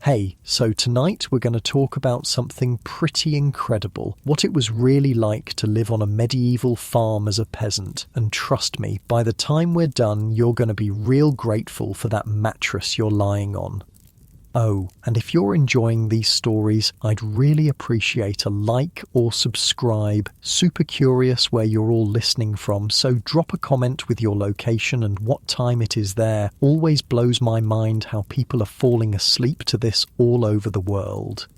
Hey, so tonight we're going to talk about something pretty incredible, what it was really like to live on a medieval farm as a peasant. And trust me, by the time we're done, you're going to be real grateful for that mattress you're lying on. Oh, and if you're enjoying these stories, I'd really appreciate a like or subscribe. Super curious where you're all listening from, so drop a comment with your location and what time it is there. Always blows my mind how people are falling asleep to this all over the world.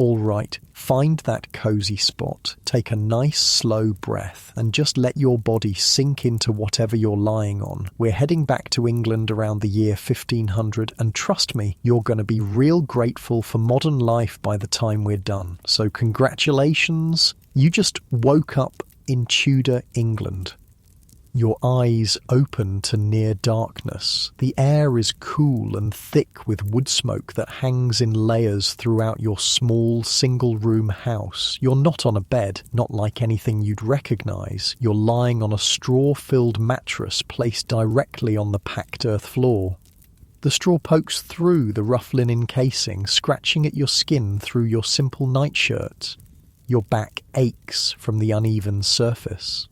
All right, find that cozy spot, take a nice slow breath, and just let your body sink into whatever you're lying on. We're heading back to England around the year 1500, and trust me, you're going to be real grateful for modern life by the time we're done. So congratulations, you just woke up in Tudor England. Your eyes open to near darkness. The air is cool and thick with wood smoke that hangs in layers throughout your small single-room house. You're not on a bed, not like anything you'd recognise. You're lying on a straw-filled mattress placed directly on the packed earth floor. The straw pokes through the rough linen casing, scratching at your skin through your simple nightshirt. Your back aches from the uneven surface.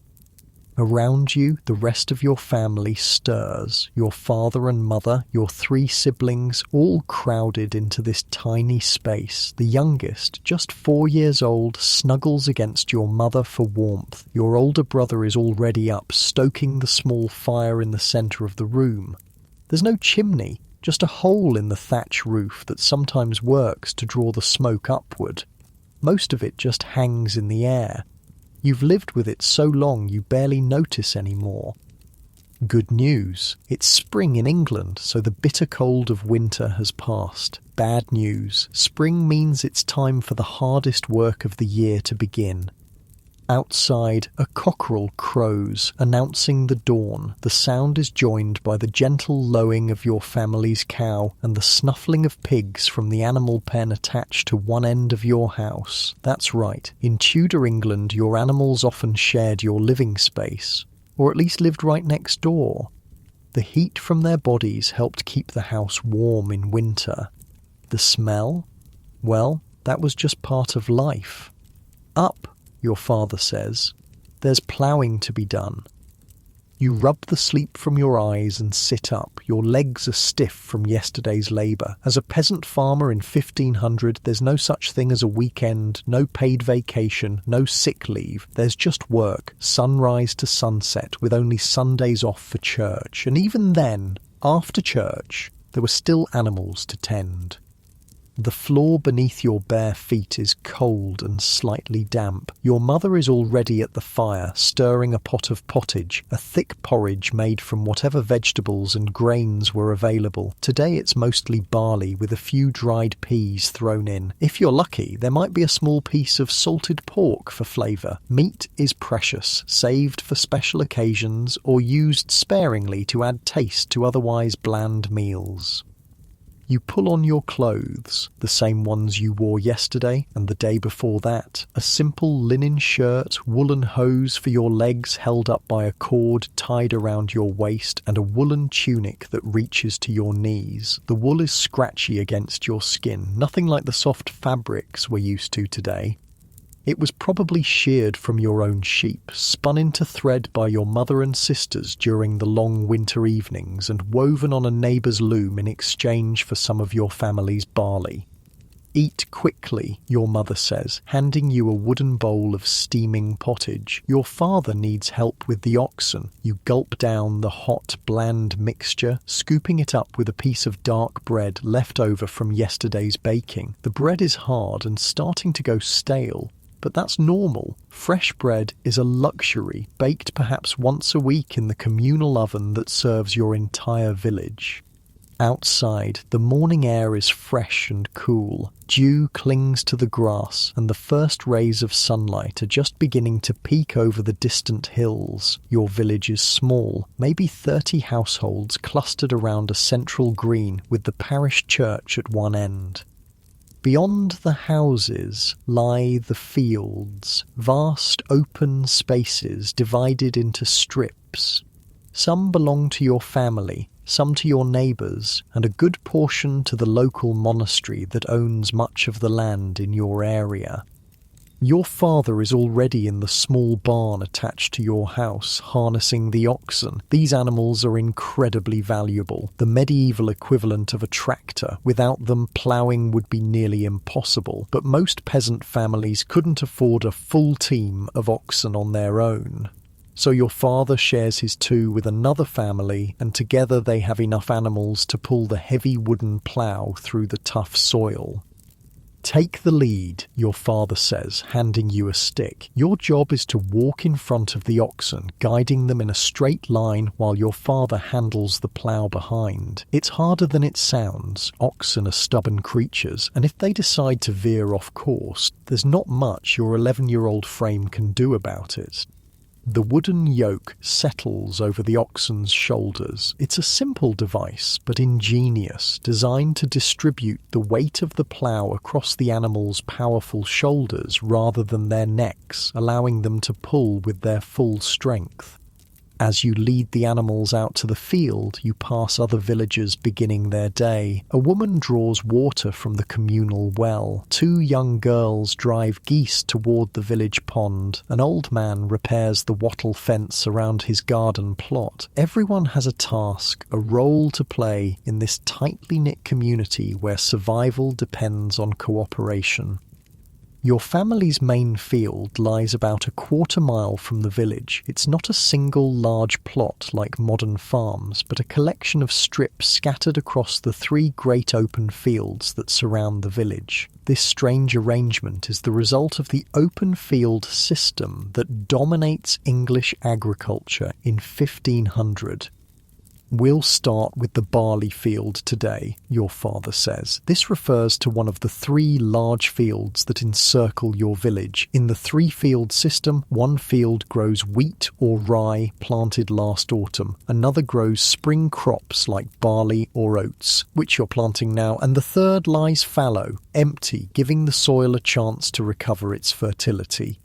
Around you, the rest of your family stirs, your father and mother, your 3 siblings, all crowded into this tiny space. The youngest, just 4 years old, snuggles against your mother for warmth. Your older brother is already up, stoking the small fire in the centre of the room. There's no chimney, just a hole in the thatch roof that sometimes works to draw the smoke upward. Most of it just hangs in the air. You've lived with it so long you barely notice anymore. Good news. It's spring in England, so the bitter cold of winter has passed. Bad news. Spring means it's time for the hardest work of the year to begin. Outside, a cockerel crows, announcing the dawn. The sound is joined by the gentle lowing of your family's cow and the snuffling of pigs from the animal pen attached to one end of your house. That's right, in Tudor England your animals often shared your living space, or at least lived right next door. The heat from their bodies helped keep the house warm in winter. The smell? Well, that was just part of life. Up, your father says. There's ploughing to be done. You rub the sleep from your eyes and sit up. Your legs are stiff from yesterday's labour. As a peasant farmer in 1500, there's no such thing as a weekend, no paid vacation, no sick leave. There's just work, sunrise to sunset, with only Sundays off for church. And even then, after church, there were still animals to tend. The floor beneath your bare feet is cold and slightly damp. Your mother is already at the fire, stirring a pot of pottage, a thick porridge made from whatever vegetables and grains were available. Today it's mostly barley with a few dried peas thrown in. If you're lucky, there might be a small piece of salted pork for flavour. Meat is precious, saved for special occasions or used sparingly to add taste to otherwise bland meals. You pull on your clothes, the same ones you wore yesterday and the day before that. A simple linen shirt, woolen hose for your legs held up by a cord tied around your waist, and a woolen tunic that reaches to your knees. The wool is scratchy against your skin, nothing like the soft fabrics we're used to today. It was probably sheared from your own sheep, spun into thread by your mother and sisters during the long winter evenings, and woven on a neighbour's loom in exchange for some of your family's barley. Eat quickly, your mother says, handing you a wooden bowl of steaming pottage. Your father needs help with the oxen. You gulp down the hot, bland mixture, scooping it up with a piece of dark bread left over from yesterday's baking. The bread is hard and starting to go stale. But that's normal. Fresh bread is a luxury, baked perhaps once a week in the communal oven that serves your entire village. Outside, the morning air is fresh and cool. Dew clings to the grass, and the first rays of sunlight are just beginning to peek over the distant hills. Your village is small, maybe 30 households clustered around a central green with the parish church at one end. Beyond the houses lie the fields, vast open spaces divided into strips. Some belong to your family, some to your neighbours, and a good portion to the local monastery that owns much of the land in your area. Your father is already in the small barn attached to your house, harnessing the oxen. These animals are incredibly valuable, the medieval equivalent of a tractor. Without them, ploughing would be nearly impossible, but most peasant families couldn't afford a full team of oxen on their own. So your father shares his two with another family, and together they have enough animals to pull the heavy wooden plough through the tough soil. Take the lead, your father says, handing you a stick. Your job is to walk in front of the oxen, guiding them in a straight line while your father handles the plough behind. It's harder than it sounds. Oxen are stubborn creatures, and if they decide to veer off course, there's not much your 11-year-old frame can do about it. The wooden yoke settles over the oxen's shoulders. It's a simple device, but ingenious, designed to distribute the weight of the plough across the animal's powerful shoulders rather than their necks, allowing them to pull with their full strength. As you lead the animals out to the field, you pass other villagers beginning their day. A woman draws water from the communal well. 2 young girls drive geese toward the village pond. An old man repairs the wattle fence around his garden plot. Everyone has a task, a role to play in this tightly knit community where survival depends on cooperation. Your family's main field lies about a quarter-mile from the village. It's not a single large plot like modern farms, but a collection of strips scattered across the 3 great open fields that surround the village. This strange arrangement is the result of the open field system that dominates English agriculture in 1500. We'll start with the barley field today, your father says. This refers to one of the 3 large fields that encircle your village. In the 3-field system, one field grows wheat or rye planted last autumn. Another grows spring crops like barley or oats, which you're planting now, and the third lies fallow, empty, giving the soil a chance to recover its fertility.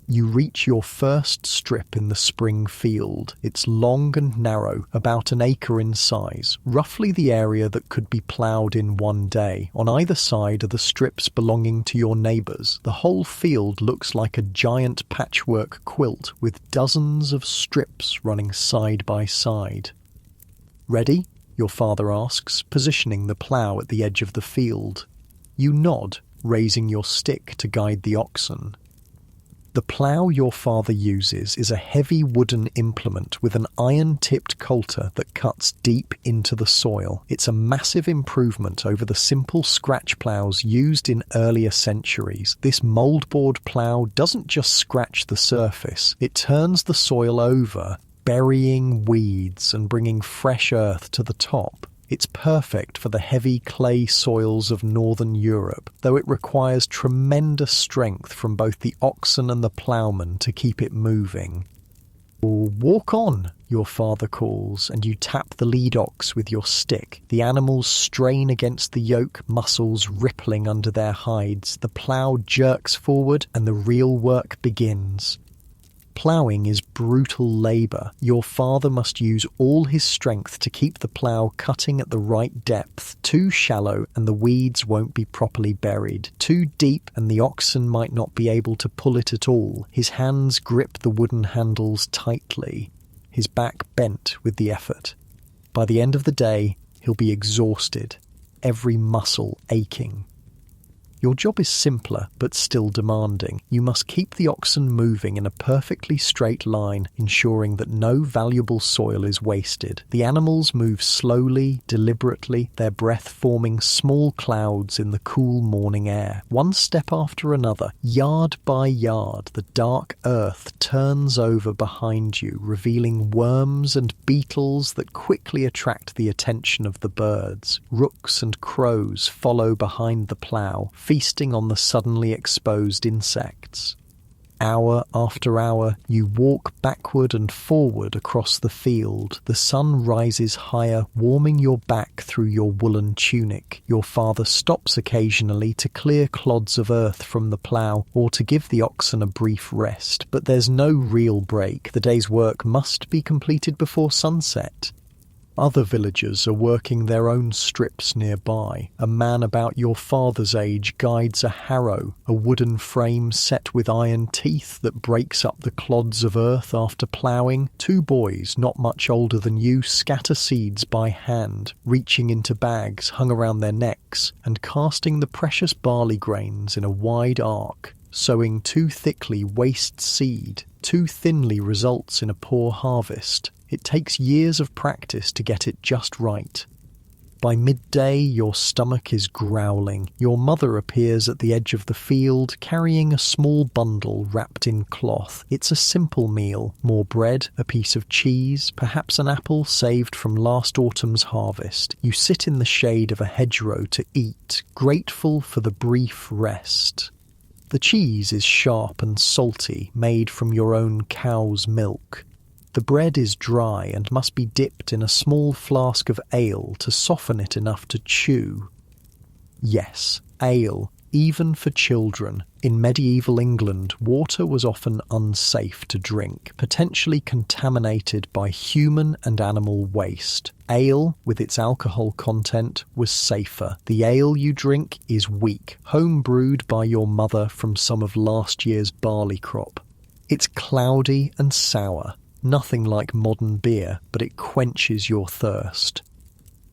You reach your first strip in the spring field. It's long and narrow, about an acre in size, roughly the area that could be ploughed in one day. On either side are the strips belonging to your neighbours. The whole field looks like a giant patchwork quilt with dozens of strips running side by side. Ready? Your father asks, positioning the plough at the edge of the field. You nod, raising your stick to guide the oxen. The plough your father uses is a heavy wooden implement with an iron-tipped coulter that cuts deep into the soil. It's a massive improvement over the simple scratch ploughs used in earlier centuries. This mouldboard plough doesn't just scratch the surface, it turns the soil over, burying weeds and bringing fresh earth to the top. It's perfect for the heavy clay soils of northern Europe, though it requires tremendous strength from both the oxen and the ploughman to keep it moving. Walk on, your father calls, and you tap the lead ox with your stick. The animals strain against the yoke, muscles rippling under their hides. The plough jerks forward and the real work begins. Ploughing is brutal labour. Your father must use all his strength to keep the plough cutting at the right depth. Too shallow and the weeds won't be properly buried. Too deep and the oxen might not be able to pull it at all. His hands grip the wooden handles tightly, his back bent with the effort. By the end of the day, he'll be exhausted, every muscle aching. Your job is simpler, but still demanding. You must keep the oxen moving in a perfectly straight line, ensuring that no valuable soil is wasted. The animals move slowly, deliberately, their breath forming small clouds in the cool morning air. One step after another, yard by yard, the dark earth turns over behind you, revealing worms and beetles that quickly attract the attention of the birds. Rooks and crows follow behind the plough, feasting on the suddenly exposed insects. Hour after hour, you walk backward and forward across the field. The sun rises higher, warming your back through your woolen tunic. Your father stops occasionally to clear clods of earth from the plough or to give the oxen a brief rest. But there's no real break. The day's work must be completed before sunset. Other villagers are working their own strips nearby. A man about your father's age guides a harrow, a wooden frame set with iron teeth that breaks up the clods of earth after ploughing. Two boys, not much older than you, scatter seeds by hand, reaching into bags hung around their necks and casting the precious barley grains in a wide arc. Sowing too thickly wastes seed, too thinly results in a poor harvest. It takes years of practice to get it just right. By midday, your stomach is growling. Your mother appears at the edge of the field, carrying a small bundle wrapped in cloth. It's a simple meal. More bread, a piece of cheese, perhaps an apple saved from last autumn's harvest. You sit in the shade of a hedgerow to eat, grateful for the brief rest. The cheese is sharp and salty, made from your own cow's milk. The bread is dry and must be dipped in a small flask of ale to soften it enough to chew. Yes, ale, even for children. In medieval England, water was often unsafe to drink, potentially contaminated by human and animal waste. Ale, with its alcohol content, was safer. The ale you drink is weak, home brewed by your mother from some of last year's barley crop. It's cloudy and sour. Nothing like modern beer, but it quenches your thirst.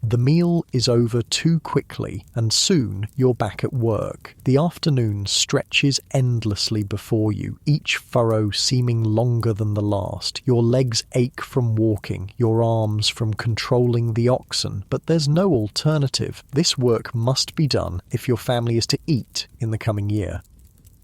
The meal is over too quickly, and soon you're back at work. The afternoon stretches endlessly before you, each furrow seeming longer than the last. Your legs ache from walking, your arms from controlling the oxen, but there's no alternative. This work must be done if your family is to eat in the coming year.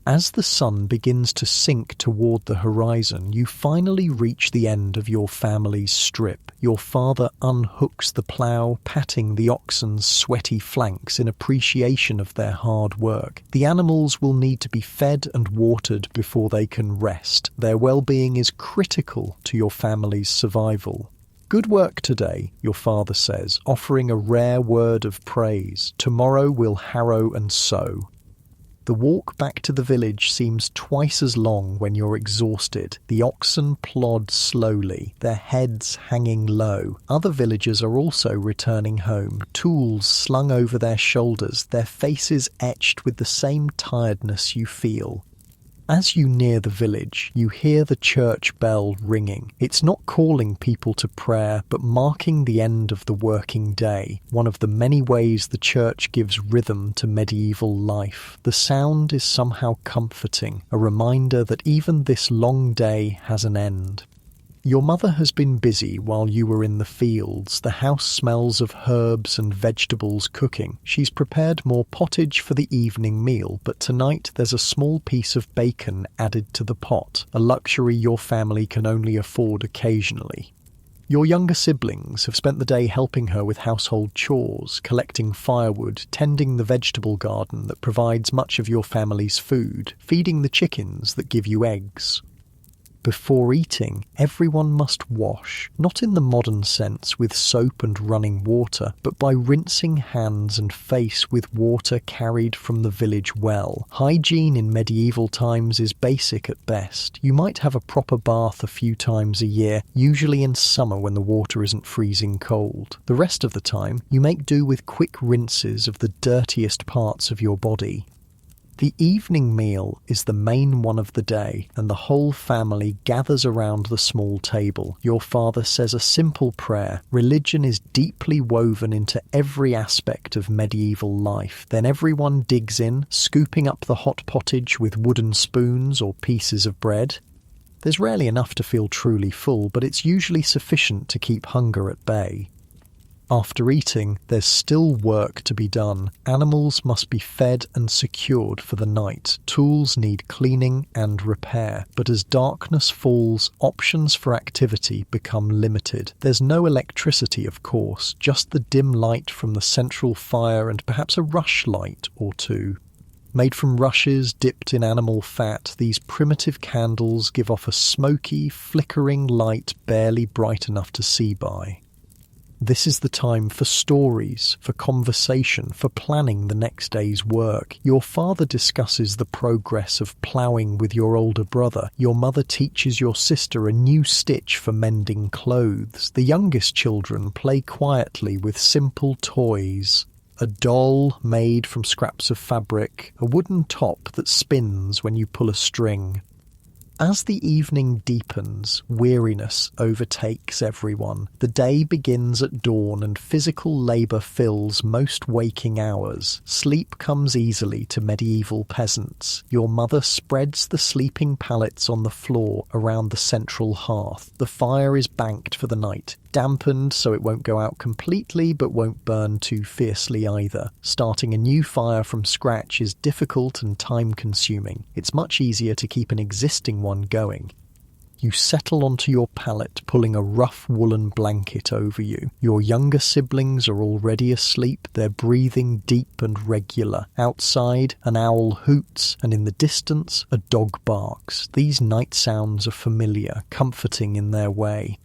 As the sun begins to sink toward the horizon, you finally reach the end of your family's strip. Your father unhooks the plough, patting the oxen's sweaty flanks in appreciation of their hard work. The animals will need to be fed and watered before they can rest. Their well-being is critical to your family's survival. "Good work today," your father says, offering a rare word of praise. "Tomorrow we'll harrow and sow." The walk back to the village seems twice as long when you're exhausted. The oxen plod slowly, their heads hanging low. Other villagers are also returning home, tools slung over their shoulders, their faces etched with the same tiredness you feel. As you near the village, you hear the church bell ringing. It's not calling people to prayer, but marking the end of the working day, one of the many ways the church gives rhythm to medieval life. The sound is somehow comforting, a reminder that even this long day has an end. Your mother has been busy while you were in the fields. The house smells of herbs and vegetables cooking. She's prepared more pottage for the evening meal, but tonight there's a small piece of bacon added to the pot, a luxury your family can only afford occasionally. Your younger siblings have spent the day helping her with household chores, collecting firewood, tending the vegetable garden that provides much of your family's food, feeding the chickens that give you eggs. Before eating, everyone must wash, not in the modern sense with soap and running water, but by rinsing hands and face with water carried from the village well. Hygiene in medieval times is basic at best. You might have a proper bath a few times a year, usually in summer when the water isn't freezing cold. The rest of the time, you make do with quick rinses of the dirtiest parts of your body. The evening meal is the main one of the day, and the whole family gathers around the small table. Your father says a simple prayer. Religion is deeply woven into every aspect of medieval life. Then everyone digs in, scooping up the hot pottage with wooden spoons or pieces of bread. There's rarely enough to feel truly full, but it's usually sufficient to keep hunger at bay. After eating, there's still work to be done. Animals must be fed and secured for the night. Tools need cleaning and repair. But as darkness falls, options for activity become limited. There's no electricity, of course, just the dim light from the central fire and perhaps a rush light or two. Made from rushes dipped in animal fat, these primitive candles give off a smoky, flickering light barely bright enough to see by. This is the time for stories, for conversation, for planning the next day's work. Your father discusses the progress of ploughing with your older brother. Your mother teaches your sister a new stitch for mending clothes. The youngest children play quietly with simple toys. A doll made from scraps of fabric, a wooden top that spins when you pull a string. As the evening deepens, weariness overtakes everyone. The day begins at dawn and physical labour fills most waking hours. Sleep comes easily to medieval peasants. Your mother spreads the sleeping pallets on the floor around the central hearth. The fire is banked for the night, dampened so it won't go out completely but won't burn too fiercely either. Starting a new fire from scratch is difficult and time-consuming. It's much easier to keep an existing one going. You settle onto your pallet, pulling a rough woolen blanket over you. Your younger siblings are already asleep, their breathing deep and regular. Outside, an owl hoots, and in the distance, a dog barks. These night sounds are familiar, comforting in their way.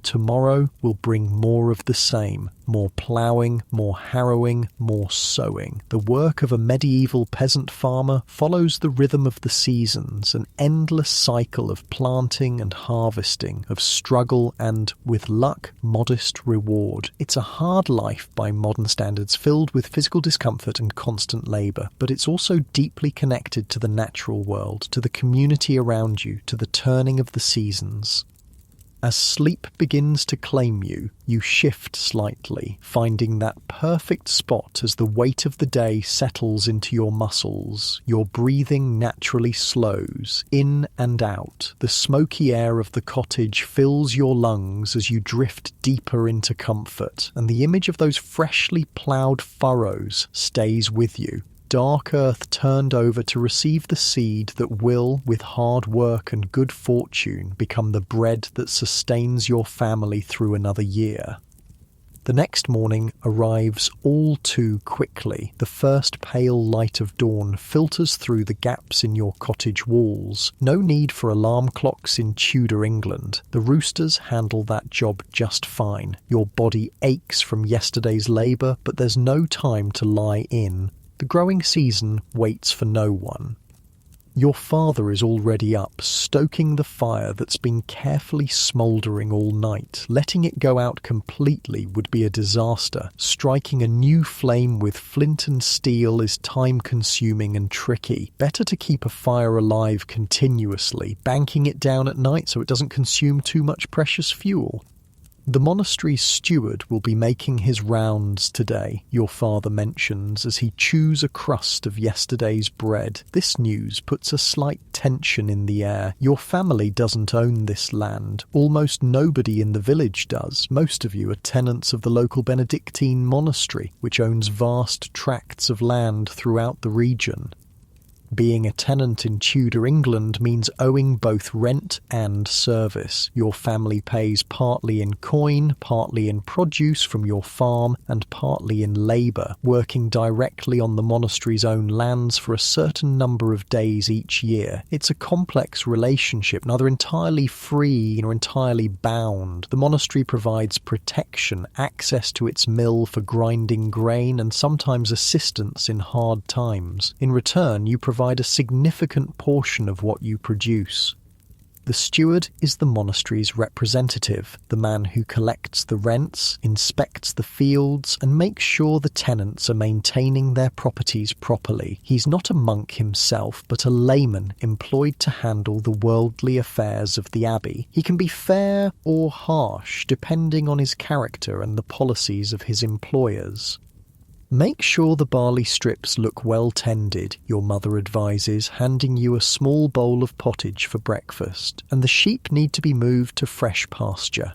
Tomorrow will bring more of the same, more ploughing, more harrowing, more sowing. The work of a medieval peasant farmer follows the rhythm of the seasons, an endless cycle of planting and harvesting, of struggle and, with luck, modest reward. It's a hard life by modern standards, filled with physical discomfort and constant labour, but it's also deeply connected to the natural world, to the community around you, to the turning of the seasons. As sleep begins to claim you, you shift slightly, finding that perfect spot as the weight of the day settles into your muscles. Your breathing naturally slows, in and out. The smoky air of the cottage fills your lungs as you drift deeper into comfort, and the image of those freshly ploughed furrows stays with you. Dark earth turned over to receive the seed that will, with hard work and good fortune, become the bread that sustains your family through another year. The next morning arrives all too quickly. The first pale light of dawn filters through the gaps in your cottage walls. No need for alarm clocks in Tudor England. The roosters handle that job just fine. Your body aches from yesterday's labour, but there's no time to lie in. The growing season waits for no one. Your father is already up, stoking the fire that's been carefully smouldering all night. Letting it go out completely would be a disaster. Striking a new flame with flint and steel is time-consuming and tricky. Better to keep a fire alive continuously, banking it down at night so it doesn't consume too much precious fuel. The monastery's steward will be making his rounds today, your father mentions as he chews a crust of yesterday's bread. This news puts a slight tension in the air. Your family doesn't own this land. Almost nobody in the village does. Most of you are tenants of the local Benedictine monastery, which owns vast tracts of land throughout the region. Being a tenant in Tudor England means owing both rent and service. Your family pays partly in coin, partly in produce from your farm, and partly in labour, working directly on the monastery's own lands for a certain number of days each year. It's a complex relationship, neither entirely free nor entirely bound. The monastery provides protection, access to its mill for grinding grain, and sometimes assistance in hard times. In return, you provide a significant portion of what you produce. The steward is the monastery's representative, the man who collects the rents, inspects the fields, and makes sure the tenants are maintaining their properties properly. He's not a monk himself, but a layman employed to handle the worldly affairs of the abbey. He can be fair or harsh, depending on his character and the policies of his employers. Make sure the barley strips look well tended, your mother advises, handing you a small bowl of pottage for breakfast, and the sheep need to be moved to fresh pasture.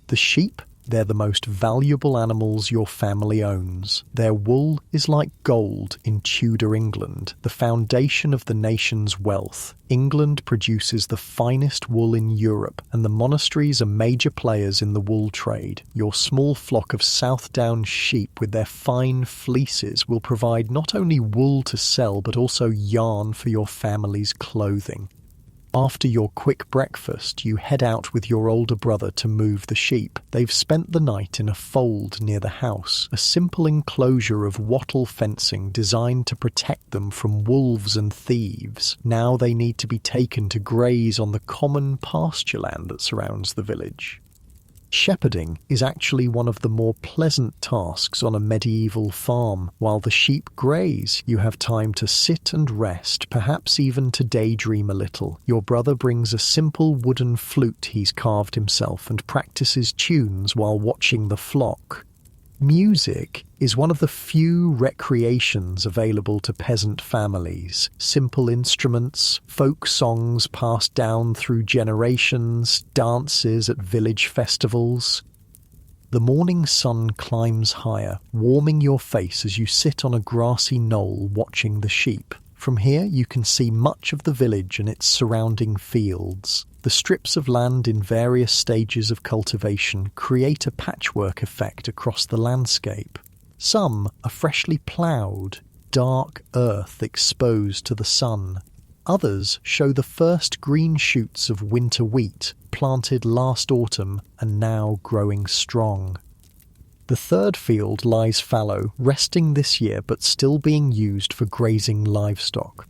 The sheep, they're the most valuable animals your family owns. Their wool is like gold in Tudor England, the foundation of the nation's wealth. England produces the finest wool in Europe, and the monasteries are major players in the wool trade. Your small flock of Southdown sheep with their fine fleeces will provide not only wool to sell but also yarn for your family's clothing. After your quick breakfast, you head out with your older brother to move the sheep. They've spent the night in a fold near the house, a simple enclosure of wattle fencing designed to protect them from wolves and thieves. Now they need to be taken to graze on the common pasture land that surrounds the village. Shepherding is actually one of the more pleasant tasks on a medieval farm. While the sheep graze, you have time to sit and rest, perhaps even to daydream a little. Your brother brings a simple wooden flute he's carved himself and practices tunes while watching the flock. Music is one of the few recreations available to peasant families. Simple instruments, folk songs passed down through generations, dances at village festivals. The morning sun climbs higher, warming your face as you sit on a grassy knoll watching the sheep. From here you can see much of the village and its surrounding fields. The strips of land in various stages of cultivation create a patchwork effect across the landscape. Some are freshly ploughed, dark earth exposed to the sun. Others show the first green shoots of winter wheat, planted last autumn and now growing strong. The third field lies fallow, resting this year but still being used for grazing livestock.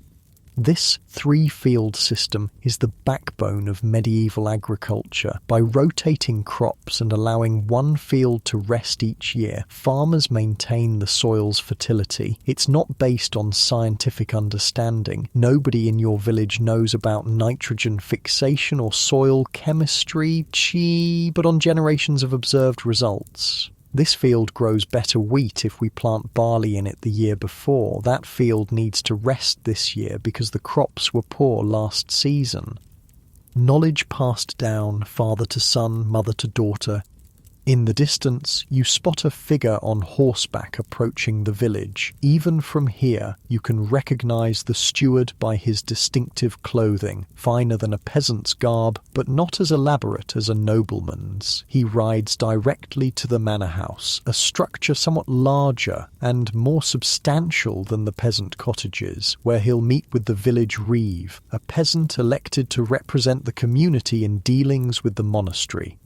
This three-field system is the backbone of medieval agriculture. By rotating crops and allowing one field to rest each year, farmers maintain the soil's fertility. It's not based on scientific understanding. Nobody in your village knows about nitrogen fixation or soil chemistry, but on generations of observed results. This field grows better wheat if we plant barley in it the year before. That field needs to rest this year because the crops were poor last season. Knowledge passed down, father to son, mother to daughter. In the distance, you spot a figure on horseback approaching the village. Even from here, you can recognize the steward by his distinctive clothing, finer than a peasant's garb, but not as elaborate as a nobleman's. He rides directly to the manor house, a structure somewhat larger and more substantial than the peasant cottages, where he'll meet with the village reeve, a peasant elected to represent the community in dealings with the monastery.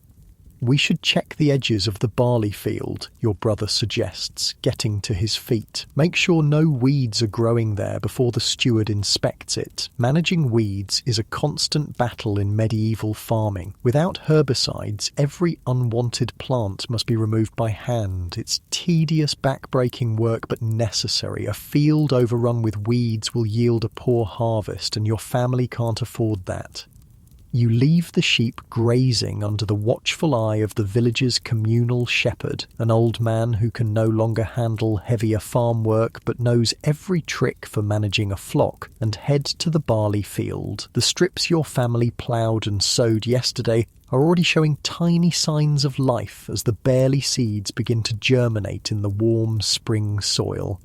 We should check the edges of the barley field, your brother suggests, getting to his feet. Make sure no weeds are growing there before the steward inspects it. Managing weeds is a constant battle in medieval farming. Without herbicides, every unwanted plant must be removed by hand. It's tedious, back-breaking work, but necessary. A field overrun with weeds will yield a poor harvest, and your family can't afford that. You leave the sheep grazing under the watchful eye of the village's communal shepherd, an old man who can no longer handle heavier farm work but knows every trick for managing a flock, and head to the barley field. The strips your family ploughed and sowed yesterday are already showing tiny signs of life as the barley seeds begin to germinate in the warm spring soil.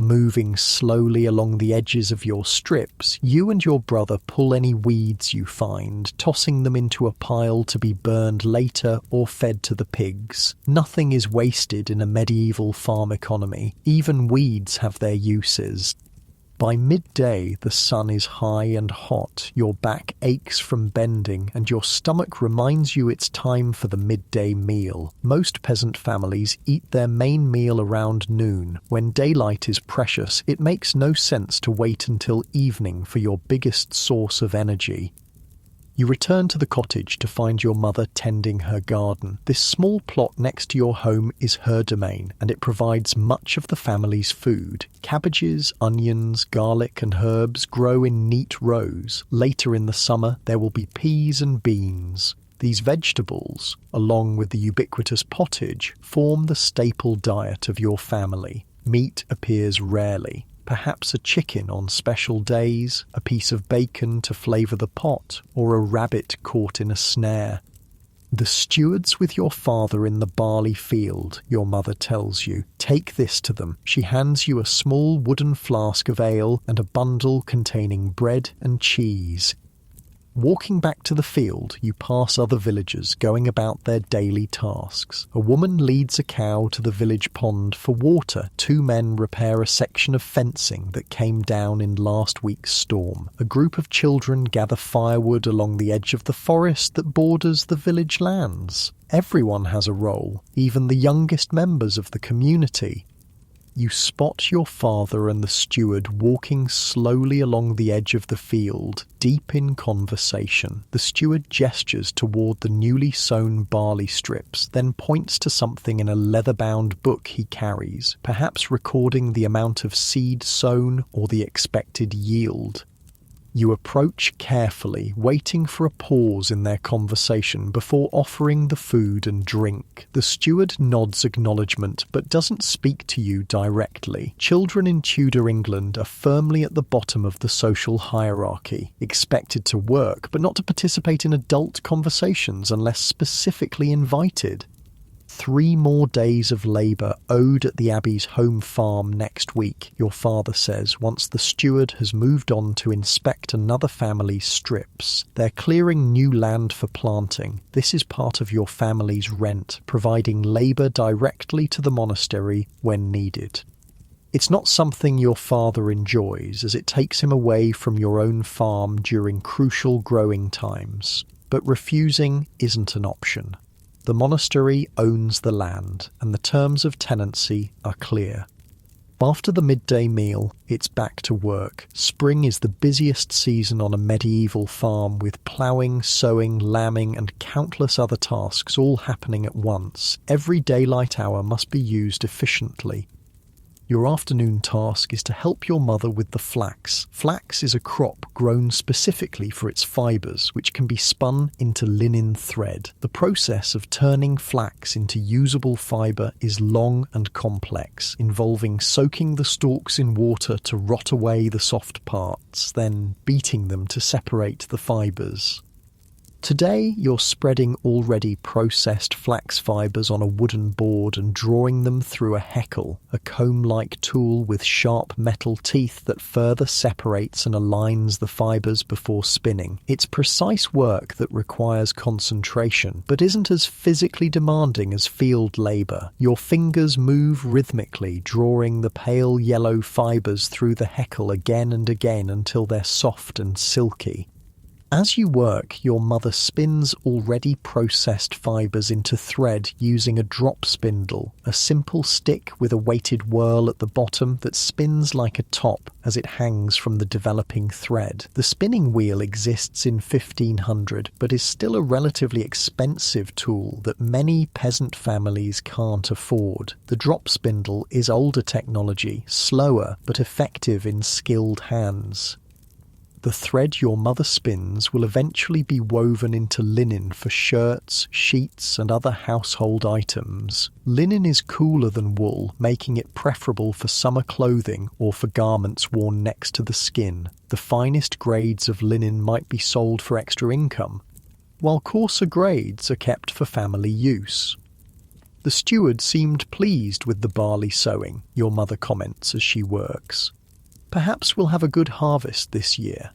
Moving slowly along the edges of your strips, you and your brother pull any weeds you find, tossing them into a pile to be burned later or fed to the pigs. Nothing is wasted in a medieval farm economy. Even weeds have their uses. By midday, the sun is high and hot, your back aches from bending, and your stomach reminds you it's time for the midday meal. Most peasant families eat their main meal around noon. When daylight is precious, it makes no sense to wait until evening for your biggest source of energy. You return to the cottage to find your mother tending her garden. This small plot next to your home is her domain, and it provides much of the family's food. Cabbages, onions, garlic and herbs grow in neat rows. Later in the summer, there will be peas and beans. These vegetables, along with the ubiquitous pottage, form the staple diet of your family. Meat appears rarely. Perhaps a chicken on special days, a piece of bacon to flavour the pot, or a rabbit caught in a snare. The steward's with your father in the barley field, your mother tells you. Take this to them. She hands you a small wooden flask of ale and a bundle containing bread and cheese. Walking back to the field, you pass other villagers going about their daily tasks. A woman leads a cow to the village pond for water. 2 men repair a section of fencing that came down in last week's storm. A group of children gather firewood along the edge of the forest that borders the village lands. Everyone has a role, even the youngest members of the community. You spot your father and the steward walking slowly along the edge of the field, deep in conversation. The steward gestures toward the newly sown barley strips, then points to something in a leather-bound book he carries, perhaps recording the amount of seed sown or the expected yield. You approach carefully, waiting for a pause in their conversation before offering the food and drink. The steward nods acknowledgement but doesn't speak to you directly. Children in Tudor England are firmly at the bottom of the social hierarchy, expected to work but not to participate in adult conversations unless specifically invited. 3 more days of labour owed at the Abbey's home farm next week, your father says, once the steward has moved on to inspect another family's strips. They're clearing new land for planting. This is part of your family's rent, providing labour directly to the monastery when needed. It's not something your father enjoys, as it takes him away from your own farm during crucial growing times. But refusing isn't an option. The monastery owns the land, and the terms of tenancy are clear. After the midday meal, it's back to work. Spring is the busiest season on a medieval farm, with ploughing, sowing, lambing, and countless other tasks all happening at once. Every daylight hour must be used efficiently. Your afternoon task is to help your mother with the flax. Flax is a crop grown specifically for its fibres, which can be spun into linen thread. The process of turning flax into usable fibre is long and complex, involving soaking the stalks in water to rot away the soft parts, then beating them to separate the fibres. Today, you're spreading already processed flax fibres on a wooden board and drawing them through a heckle, a comb-like tool with sharp metal teeth that further separates and aligns the fibres before spinning. It's precise work that requires concentration, but isn't as physically demanding as field labour. Your fingers move rhythmically, drawing the pale yellow fibres through the heckle again and again until they're soft and silky. As you work, your mother spins already processed fibres into thread using a drop spindle, a simple stick with a weighted whirl at the bottom that spins like a top as it hangs from the developing thread. The spinning wheel exists in 1500, but is still a relatively expensive tool that many peasant families can't afford. The drop spindle is older technology, slower but effective in skilled hands. The thread your mother spins will eventually be woven into linen for shirts, sheets, and other household items. Linen is cooler than wool, making it preferable for summer clothing or for garments worn next to the skin. The finest grades of linen might be sold for extra income, while coarser grades are kept for family use. The steward seemed pleased with the barley sowing, your mother comments as she works. Perhaps we'll have a good harvest this year.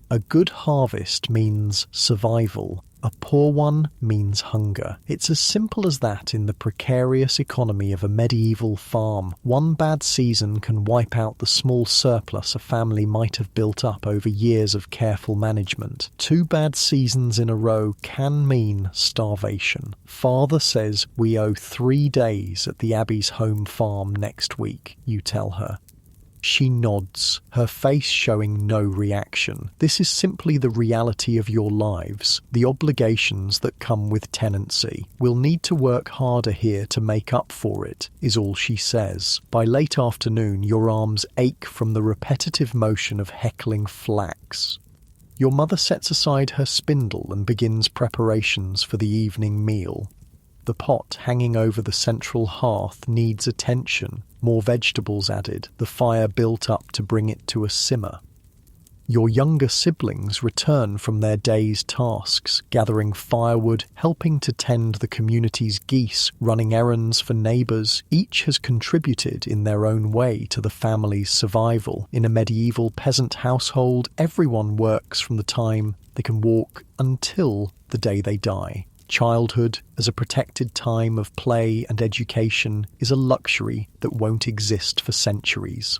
A good harvest means survival. A poor one means hunger. It's as simple as that in the precarious economy of a medieval farm. One bad season can wipe out the small surplus a family might have built up over years of careful management. 2 bad seasons in a row can mean starvation. Father says we owe 3 days at the Abbey's home farm next week, you tell her. She nods, her face showing no reaction. This is simply the reality of your lives, the obligations that come with tenancy. We'll need to work harder here to make up for it, is all she says. By late afternoon, your arms ache from the repetitive motion of heckling flax. Your mother sets aside her spindle and begins preparations for the evening meal. The pot hanging over the central hearth needs attention, more vegetables added, the fire built up to bring it to a simmer. Your younger siblings return from their day's tasks, gathering firewood, helping to tend the community's geese, running errands for neighbours. Each has contributed in their own way to the family's survival. In a medieval peasant household, everyone works from the time they can walk until the day they die. Childhood, as a protected time of play and education, is a luxury that won't exist for centuries.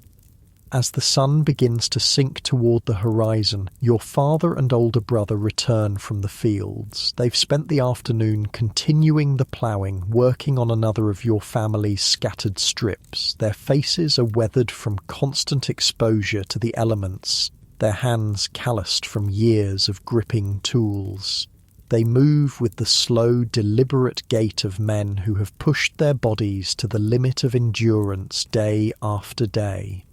As the sun begins to sink toward the horizon, your father and older brother return from the fields. They've spent the afternoon continuing the ploughing, working on another of your family's scattered strips. Their faces are weathered from constant exposure to the elements, their hands calloused from years of gripping tools. They move with the slow, deliberate gait of men who have pushed their bodies to the limit of endurance day after day.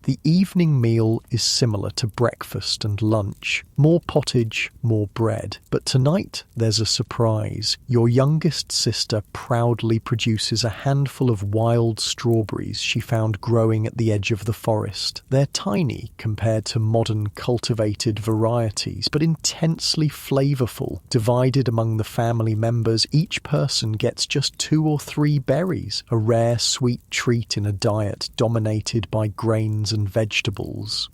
The evening meal is similar to breakfast and lunch. More pottage, more bread. But tonight there's a surprise. Your youngest sister proudly produces a handful of wild strawberries she found growing at the edge of the forest. They're tiny compared to modern cultivated varieties, but intensely flavourful. Divided among the family members, each person gets just 2 or 3 berries, a rare sweet treat in a diet dominated by grains and vegetables.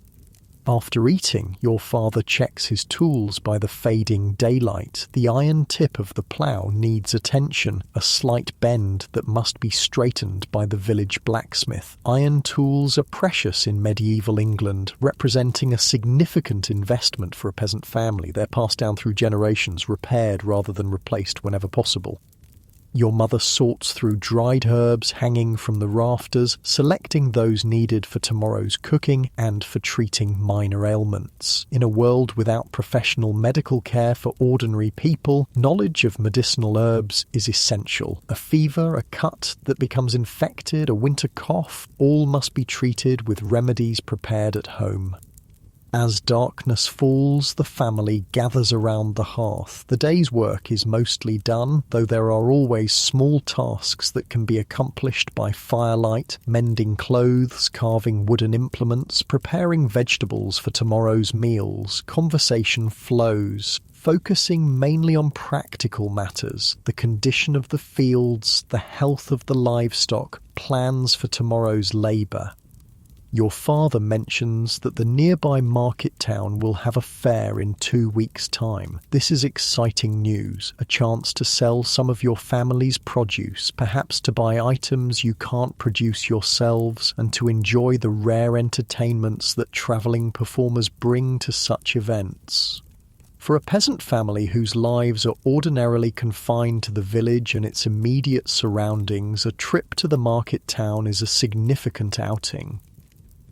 After eating, your father checks his tools by the fading daylight. The iron tip of the plough needs attention, a slight bend that must be straightened by the village blacksmith. Iron tools are precious in medieval England, representing a significant investment for a peasant family. They're passed down through generations, repaired rather than replaced whenever possible. Your mother sorts through dried herbs hanging from the rafters, selecting those needed for tomorrow's cooking and for treating minor ailments. In a world without professional medical care for ordinary people, knowledge of medicinal herbs is essential. A fever, a cut that becomes infected, a winter cough, all must be treated with remedies prepared at home. As darkness falls, the family gathers around the hearth. The day's work is mostly done, though there are always small tasks that can be accomplished by firelight, mending clothes, carving wooden implements, preparing vegetables for tomorrow's meals. Conversation flows, focusing mainly on practical matters, the condition of the fields, the health of the livestock, plans for tomorrow's labour. Your father mentions that the nearby market town will have a fair in 2 weeks' time. This is exciting news, a chance to sell some of your family's produce, perhaps to buy items you can't produce yourselves, and to enjoy the rare entertainments that travelling performers bring to such events. For a peasant family whose lives are ordinarily confined to the village and its immediate surroundings, a trip to the market town is a significant outing.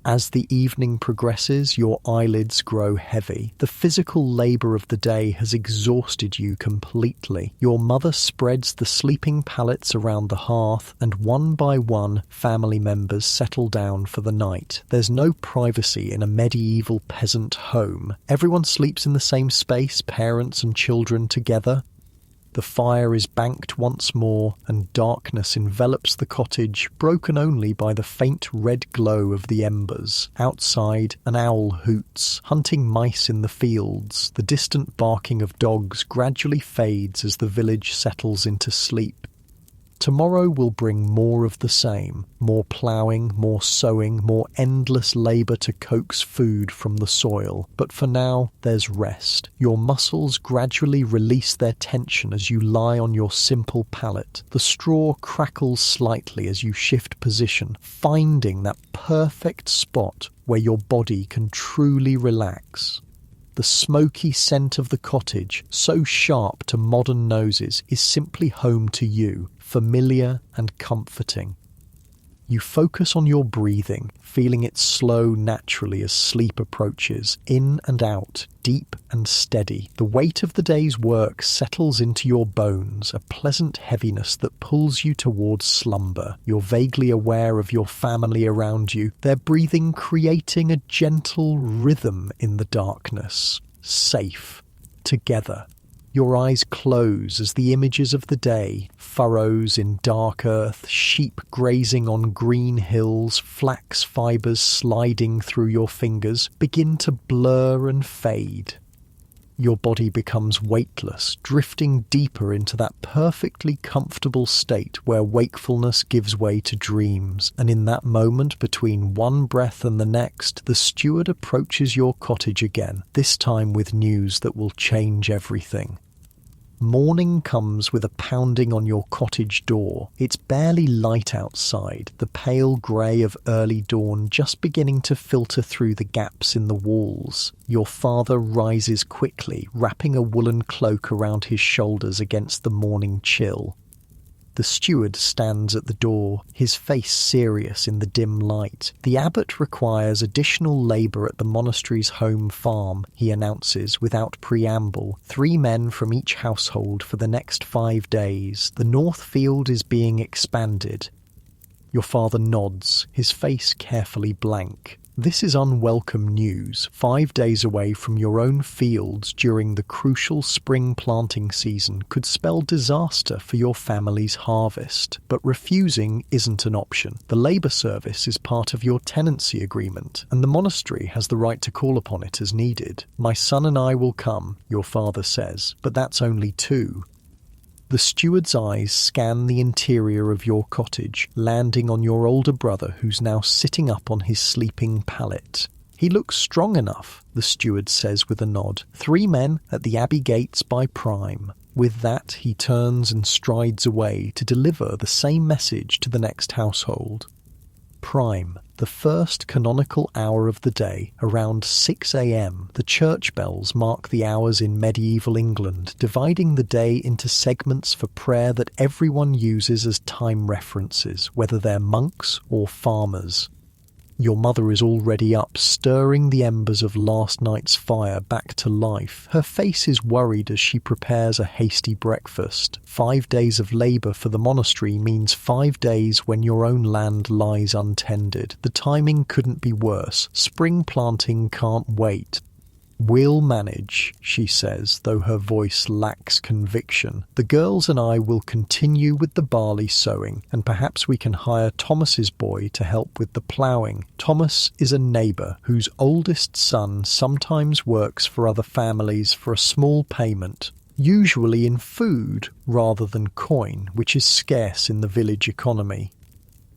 As the evening progresses, your eyelids grow heavy. The physical labour of the day has exhausted you completely. Your mother spreads the sleeping pallets around the hearth, and one by one, family members settle down for the night. There's no privacy in a medieval peasant home. Everyone sleeps in the same space, parents and children together. The fire is banked once more, and darkness envelops the cottage, broken only by the faint red glow of the embers. Outside, an owl hoots, hunting mice in the fields. The distant barking of dogs gradually fades as the village settles into sleep. Tomorrow will bring more of the same, more ploughing, more sowing, more endless labour to coax food from the soil. But for now, there's rest. Your muscles gradually release their tension as you lie on your simple pallet. The straw crackles slightly as you shift position, finding that perfect spot where your body can truly relax. The smoky scent of the cottage, so sharp to modern noses, is simply home to you, familiar and comforting. You focus on your breathing, feeling it slow naturally as sleep approaches, in and out, deep and steady. The weight of the day's work settles into your bones, a pleasant heaviness that pulls you towards slumber. You're vaguely aware of your family around you, their breathing creating a gentle rhythm in the darkness. Safe. Together. Your eyes close as the images of the day, furrows in dark earth, sheep grazing on green hills, flax fibres sliding through your fingers, begin to blur and fade. Your body becomes weightless, drifting deeper into that perfectly comfortable state where wakefulness gives way to dreams, and in that moment between one breath and the next, the steward approaches your cottage again, this time with news that will change everything. Morning comes with a pounding on your cottage door. It's barely light outside, the pale grey of early dawn just beginning to filter through the gaps in the walls. Your father rises quickly, wrapping a woolen cloak around his shoulders against the morning chill. The steward stands at the door, his face serious in the dim light. The abbot requires additional labour at the monastery's home farm, he announces without preamble. 3 men from each household for the next 5 days. The north field is being expanded. Your father nods, his face carefully blank. This is unwelcome news, 5 days away from your own fields during the crucial spring planting season could spell disaster for your family's harvest. But refusing isn't an option. The labour service is part of your tenancy agreement, and the monastery has the right to call upon it as needed. My son and I will come, your father says, but that's only 2. The steward's eyes scan the interior of your cottage, landing on your older brother who's now sitting up on his sleeping pallet. He looks strong enough, the steward says with a nod. 3 men at the abbey gates by prime. With that, he turns and strides away to deliver the same message to the next household. Prime, the first canonical hour of the day, around 6 a.m. The church bells mark the hours in medieval England, dividing the day into segments for prayer that everyone uses as time references, whether they're monks or farmers. Your mother is already up, stirring the embers of last night's fire back to life. Her face is worried as she prepares a hasty breakfast. 5 days of labour for the monastery means 5 days when your own land lies untended. The timing couldn't be worse. Spring planting can't wait. We'll manage, she says, though her voice lacks conviction. The girls and I will continue with the barley sowing, and perhaps we can hire Thomas's boy to help with the ploughing. Thomas is a neighbour whose oldest son sometimes works for other families for a small payment, usually in food rather than coin, which is scarce in the village economy.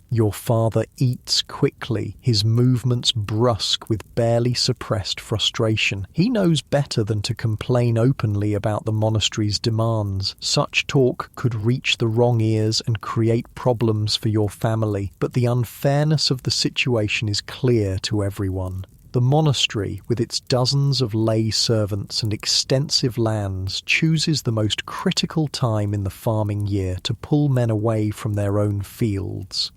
Your father eats quickly, his movements brusque with barely suppressed frustration. He knows better than to complain openly about the monastery's demands. Such talk could reach the wrong ears and create problems for your family, but the unfairness of the situation is clear to everyone. The monastery, with its dozens of lay servants and extensive lands, chooses the most critical time in the farming year to pull men away from their own fields.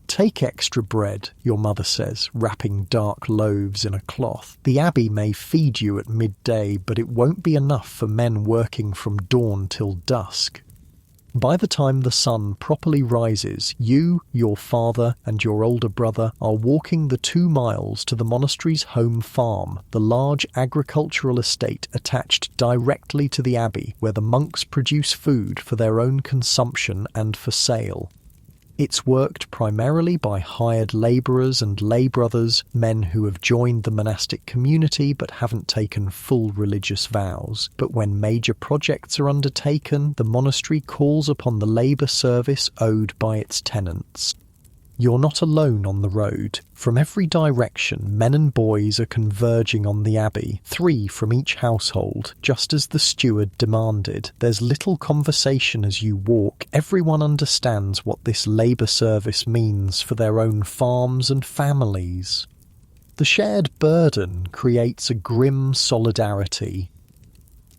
Take extra bread, your mother says, wrapping dark loaves in a cloth. The abbey may feed you at midday, but it won't be enough for men working from dawn till dusk. By the time the sun properly rises, you, your father, and your older brother are walking the 2 miles to the monastery's home farm, the large agricultural estate attached directly to the abbey, where the monks produce food for their own consumption and for sale. It's worked primarily by hired labourers and lay brothers, men who have joined the monastic community but haven't taken full religious vows. But when major projects are undertaken, the monastery calls upon the labour service owed by its tenants. You're not alone on the road. From every direction, men and boys are converging on the abbey, 3 from each household, just as the steward demanded. There's little conversation as you walk. Everyone understands what this labour service means for their own farms and families. The shared burden creates a grim solidarity.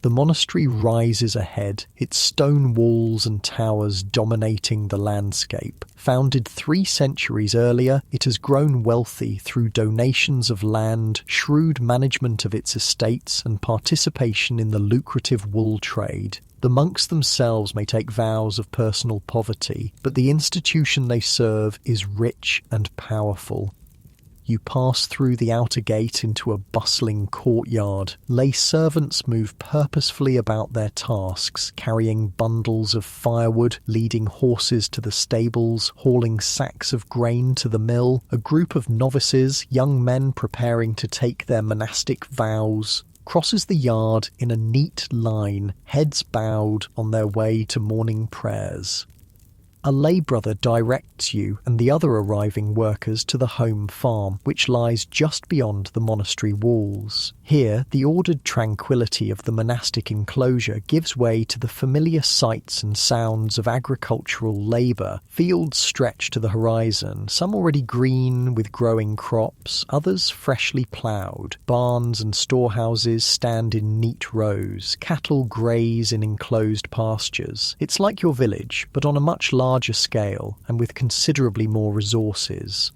The monastery rises ahead, its stone walls and towers dominating the landscape. Founded 3 centuries earlier, it has grown wealthy through donations of land, shrewd management of its estates, and participation in the lucrative wool trade. The monks themselves may take vows of personal poverty, but the institution they serve is rich and powerful. You pass through the outer gate into a bustling courtyard. Lay servants move purposefully about their tasks, carrying bundles of firewood, leading horses to the stables, hauling sacks of grain to the mill. A group of novices, young men preparing to take their monastic vows, crosses the yard in a neat line, heads bowed on their way to morning prayers. A lay brother directs you and the other arriving workers to the home farm, which lies just beyond the monastery walls. Here, the ordered tranquility of the monastic enclosure gives way to the familiar sights and sounds of agricultural labour. Fields stretch to the horizon, some already green with growing crops, others freshly ploughed. Barns and storehouses stand in neat rows. Cattle graze in enclosed pastures. It's like your village, but on a much larger scale and with considerably more resources.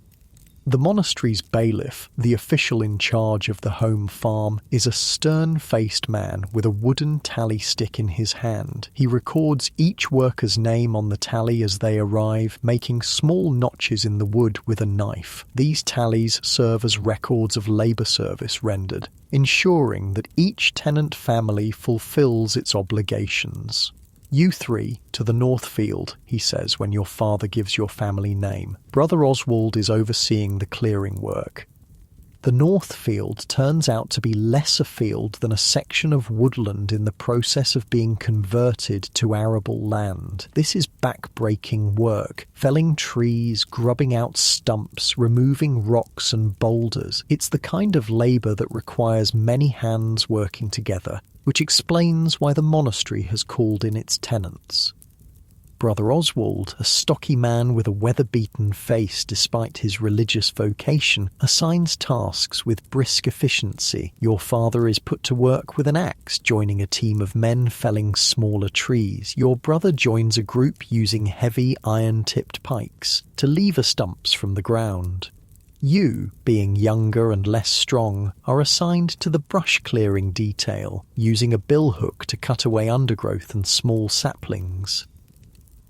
The monastery's bailiff, the official in charge of the home farm, is a stern-faced man with a wooden tally stick in his hand. He records each worker's name on the tally as they arrive, making small notches in the wood with a knife. These tallies serve as records of labour service rendered, ensuring that each tenant family fulfills its obligations. "You three, to the north field," he says when your father gives your family name. Brother Oswald is overseeing the clearing work. The north field turns out to be less a field than a section of woodland in the process of being converted to arable land. This is back-breaking work, felling trees, grubbing out stumps, removing rocks and boulders. It's the kind of labour that requires many hands working together, which explains why the monastery has called in its tenants. Brother Oswald, a stocky man with a weather-beaten face despite his religious vocation, assigns tasks with brisk efficiency. Your father is put to work with an axe, joining a team of men felling smaller trees. Your brother joins a group using heavy iron-tipped pikes to lever stumps from the ground. You, being younger and less strong, are assigned to the brush-clearing detail, using a billhook to cut away undergrowth and small saplings.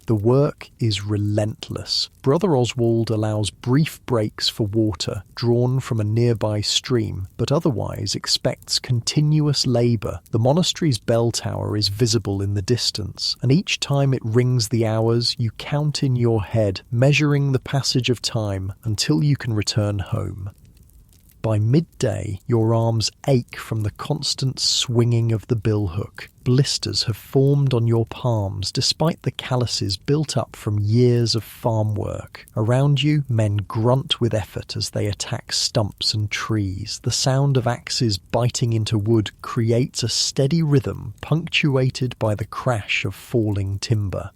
The work is relentless. Brother Oswald allows brief breaks for water drawn from a nearby stream, but otherwise expects continuous labour. The monastery's bell tower is visible in the distance, and each time it rings the hours, you count in your head, measuring the passage of time until you can return home. By midday, your arms ache from the constant swinging of the billhook. Blisters have formed on your palms despite the calluses built up from years of farm work. Around you, men grunt with effort as they attack stumps and trees. The sound of axes biting into wood creates a steady rhythm punctuated by the crash of falling timber.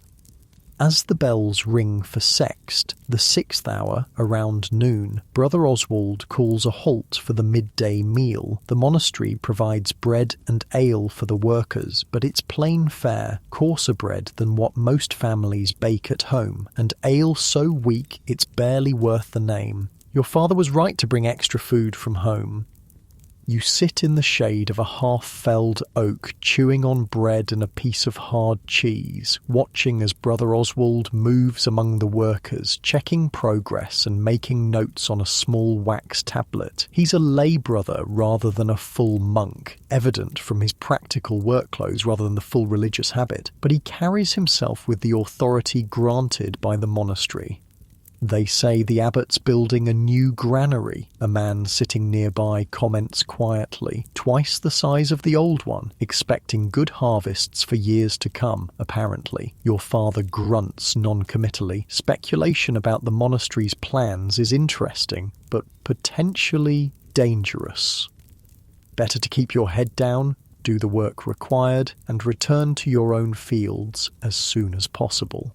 As the bells ring for sext, the 6th hour, around noon, Brother Oswald calls a halt for the midday meal. The monastery provides bread and ale for the workers, but it's plain fare, coarser bread than what most families bake at home, and ale so weak it's barely worth the name. Your father was right to bring extra food from home. You sit in the shade of a half-felled oak, chewing on bread and a piece of hard cheese, watching as Brother Oswald moves among the workers, checking progress and making notes on a small wax tablet. He's a lay brother rather than a full monk, evident from his practical work clothes rather than the full religious habit, but he carries himself with the authority granted by the monastery. They say the abbot's building a new granary. A man sitting nearby comments quietly, twice the size of the old one, expecting good harvests for years to come, apparently. Your father grunts non-committally. Speculation about the monastery's plans is interesting, but potentially dangerous. Better to keep your head down, do the work required, and return to your own fields as soon as possible.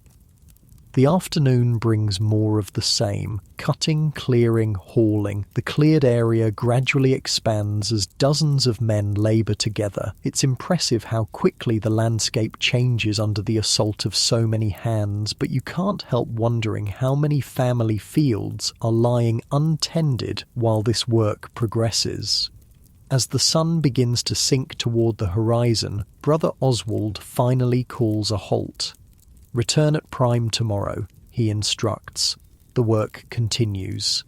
The afternoon brings more of the same. Cutting, clearing, hauling. The cleared area gradually expands as dozens of men labour together. It's impressive how quickly the landscape changes under the assault of so many hands, but you can't help wondering how many family fields are lying untended while this work progresses. As the sun begins to sink toward the horizon, Brother Oswald finally calls a halt. Return at prime tomorrow, he instructs. The work continues.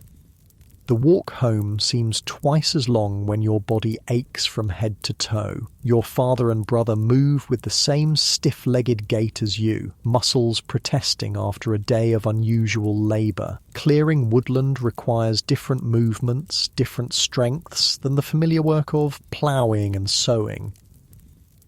The walk home seems twice as long when your body aches from head to toe. Your father and brother move with the same stiff-legged gait as you, muscles protesting after a day of unusual labour. Clearing woodland requires different movements, different strengths than the familiar work of ploughing and sowing.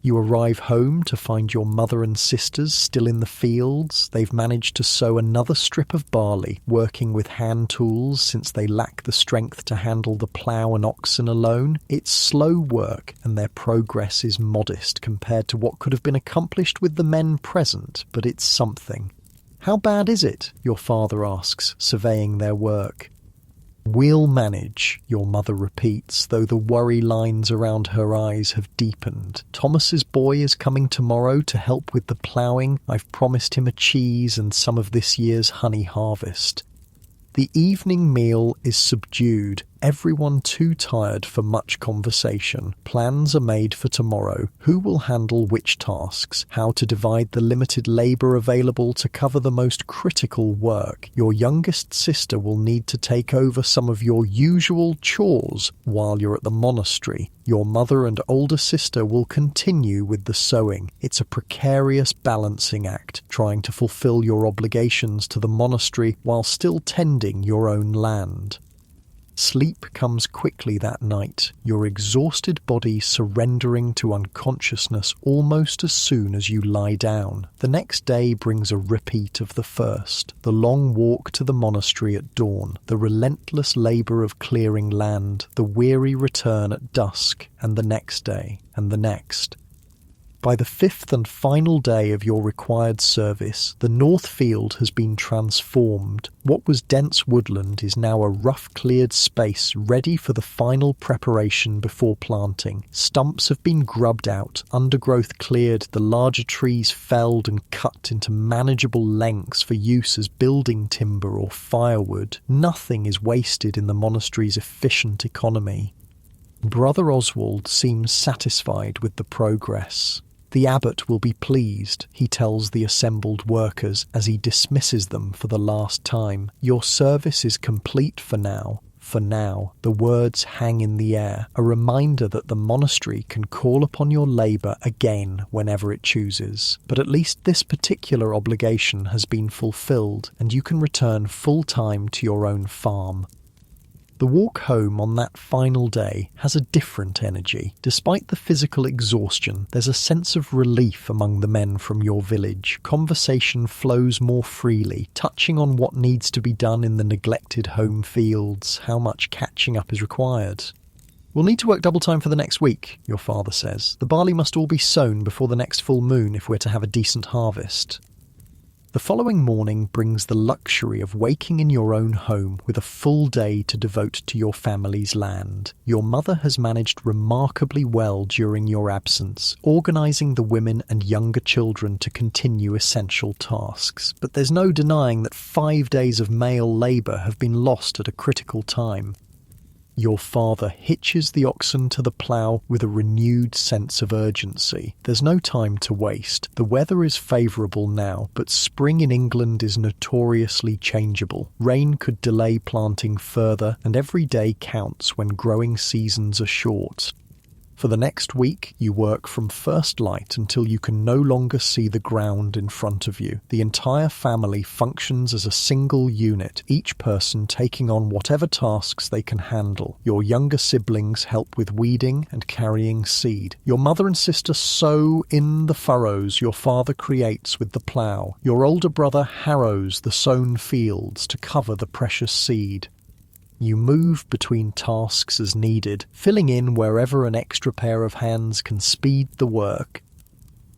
You arrive home to find your mother and sisters still in the fields. They've managed to sow another strip of barley, working with hand tools since they lack the strength to handle the plough and oxen alone. It's slow work, and their progress is modest compared to what could have been accomplished with the men present, but it's something. "How bad is it?" your father asks, surveying their work. "We'll manage," your mother repeats, though the worry lines around her eyes have deepened. "Thomas's boy is coming tomorrow to help with the ploughing. I've promised him a cheese and some of this year's honey harvest." The evening meal is subdued, everyone too tired for much conversation. Plans are made for tomorrow. Who will handle which tasks? How to divide the limited labour available to cover the most critical work? Your youngest sister will need to take over some of your usual chores while you're at the monastery. Your mother and older sister will continue with the sewing. It's a precarious balancing act, trying to fulfill your obligations to the monastery while still tending your own land. Sleep comes quickly that night, your exhausted body surrendering to unconsciousness almost as soon as you lie down. The next day brings a repeat of the first, the long walk to the monastery at dawn, the relentless labour of clearing land, the weary return at dusk, and the next day, and the next. By the fifth and final day of your required service, the north field has been transformed. What was dense woodland is now a rough cleared space ready for the final preparation before planting. Stumps have been grubbed out, undergrowth cleared, the larger trees felled and cut into manageable lengths for use as building timber or firewood. Nothing is wasted in the monastery's efficient economy. Brother Oswald seems satisfied with the progress. "The abbot will be pleased," he tells the assembled workers as he dismisses them for the last time. "Your service is complete for now." For now, the words hang in the air, a reminder that the monastery can call upon your labour again whenever it chooses. But at least this particular obligation has been fulfilled, and you can return full-time to your own farm. The walk home on that final day has a different energy. Despite the physical exhaustion, there's a sense of relief among the men from your village. Conversation flows more freely, touching on what needs to be done in the neglected home fields, how much catching up is required. "We'll need to work double time for the next week," your father says. "The barley must all be sown before the next full moon if we're to have a decent harvest." The following morning brings the luxury of waking in your own home with a full day to devote to your family's land. Your mother has managed remarkably well during your absence, organising the women and younger children to continue essential tasks. But there's no denying that 5 days of male labour have been lost at a critical time. Your father hitches the oxen to the plough with a renewed sense of urgency. There's no time to waste. The weather is favourable now, but spring in England is notoriously changeable. Rain could delay planting further, and every day counts when growing seasons are short. For the next week, you work from first light until you can no longer see the ground in front of you. The entire family functions as a single unit, each person taking on whatever tasks they can handle. Your younger siblings help with weeding and carrying seed. Your mother and sister sow in the furrows your father creates with the plough. Your older brother harrows the sown fields to cover the precious seed. You move between tasks as needed, filling in wherever an extra pair of hands can speed the work.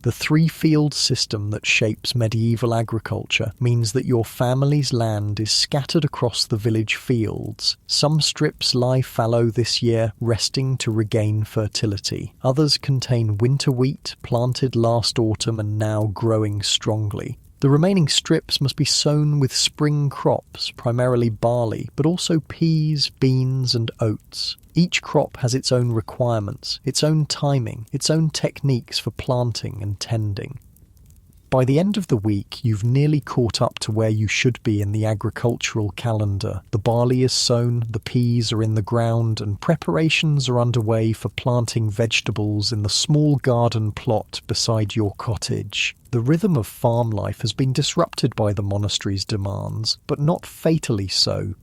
The three-field system that shapes medieval agriculture means that your family's land is scattered across the village fields. Some strips lie fallow this year, resting to regain fertility. Others contain winter wheat, planted last autumn and now growing strongly. The remaining strips must be sown with spring crops, primarily barley, but also peas, beans and oats. Each crop has its own requirements, its own timing, its own techniques for planting and tending. By the end of the week, you've nearly caught up to where you should be in the agricultural calendar. The barley is sown, the peas are in the ground, and preparations are underway for planting vegetables in the small garden plot beside your cottage. The rhythm of farm life has been disrupted by the monastery's demands, but not fatally so.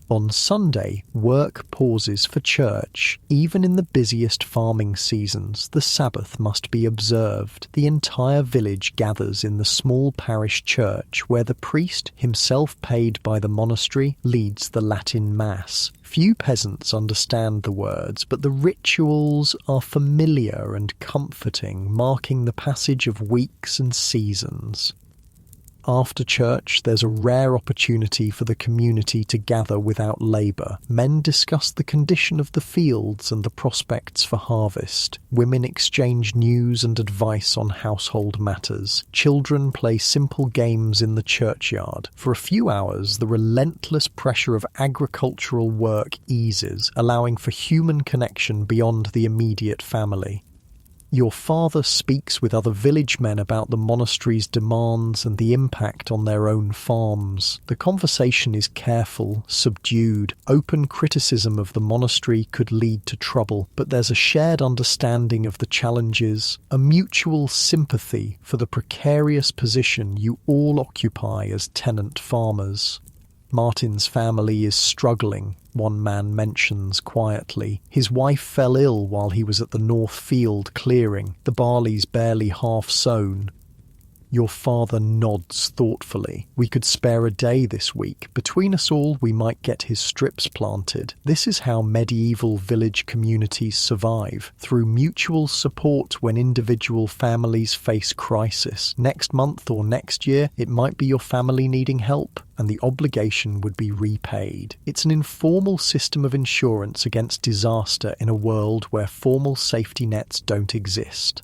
On Sunday, work pauses for church. Even in the busiest farming seasons, the Sabbath must be observed. The entire village gathers in the small parish church where the priest, himself paid by the monastery, leads the Latin Mass. Few peasants understand the words, but the rituals are familiar and comforting, marking the passage of weeks and seasons. After church, there's a rare opportunity for the community to gather without labour. Men discuss the condition of the fields and the prospects for harvest. Women exchange news and advice on household matters. Children play simple games in the churchyard. For a few hours, the relentless pressure of agricultural work eases, allowing for human connection beyond the immediate family. Your father speaks with other village men about the monastery's demands and the impact on their own farms. The conversation is careful, subdued. Open criticism of the monastery could lead to trouble, but there's a shared understanding of the challenges, a mutual sympathy for the precarious position you all occupy as tenant farmers. Martin's family is struggling, one man mentions quietly. His wife fell ill while he was at the north field clearing. The barley's barely half sown. Your father nods thoughtfully. We could spare a day this week. Between us all, we might get his strips planted. This is how medieval village communities survive, through mutual support when individual families face crisis. Next month or next year, it might be your family needing help, and the obligation would be repaid. It's an informal system of insurance against disaster in a world where formal safety nets don't exist.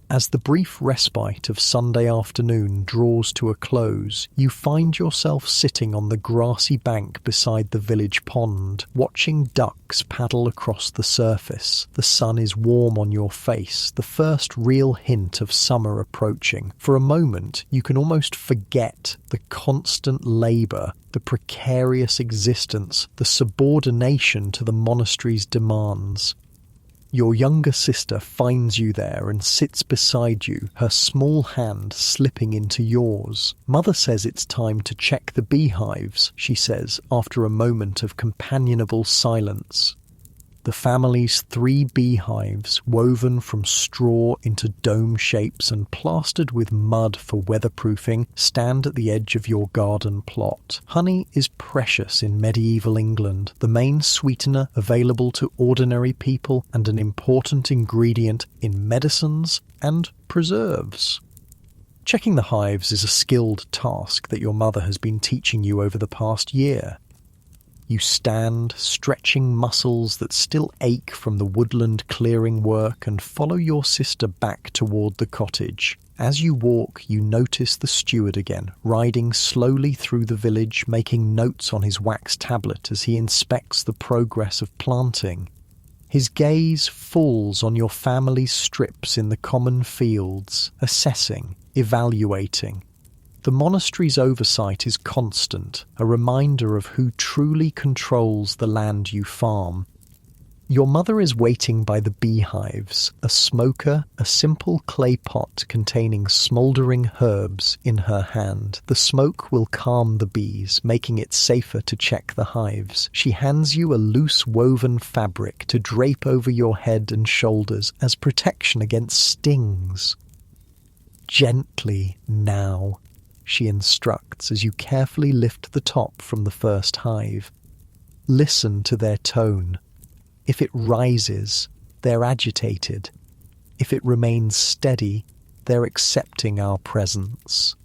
As the brief respite of Sunday afternoon draws to a close, you find yourself sitting on the grassy bank beside the village pond, watching ducks paddle across the surface. The sun is warm on your face, the first real hint of summer approaching. For a moment, you can almost forget the constant labour, the precarious existence, the subordination to the monastery's demands. Your younger sister finds you there and sits beside you, her small hand slipping into yours. Mother says it's time to check the beehives, she says, after a moment of companionable silence. The family's 3 beehives, woven from straw into dome shapes and plastered with mud for weatherproofing, stand at the edge of your garden plot. Honey is precious in medieval England, the main sweetener available to ordinary people and an important ingredient in medicines and preserves. Checking the hives is a skilled task that your mother has been teaching you over the past year. You stand, stretching muscles that still ache from the woodland clearing work, and follow your sister back toward the cottage. As you walk, you notice the steward again, riding slowly through the village, making notes on his wax tablet as he inspects the progress of planting. His gaze falls on your family's strips in the common fields, assessing, evaluating. The monastery's oversight is constant, a reminder of who truly controls the land you farm. Your mother is waiting by the beehives, a smoker, a simple clay pot containing smouldering herbs in her hand. The smoke will calm the bees, making it safer to check the hives. She hands you a loose woven fabric to drape over your head and shoulders as protection against stings. Gently now, she instructs as you carefully lift the top from the first hive. Listen to their tone. If it rises, they're agitated. If it remains steady, they're accepting our presence.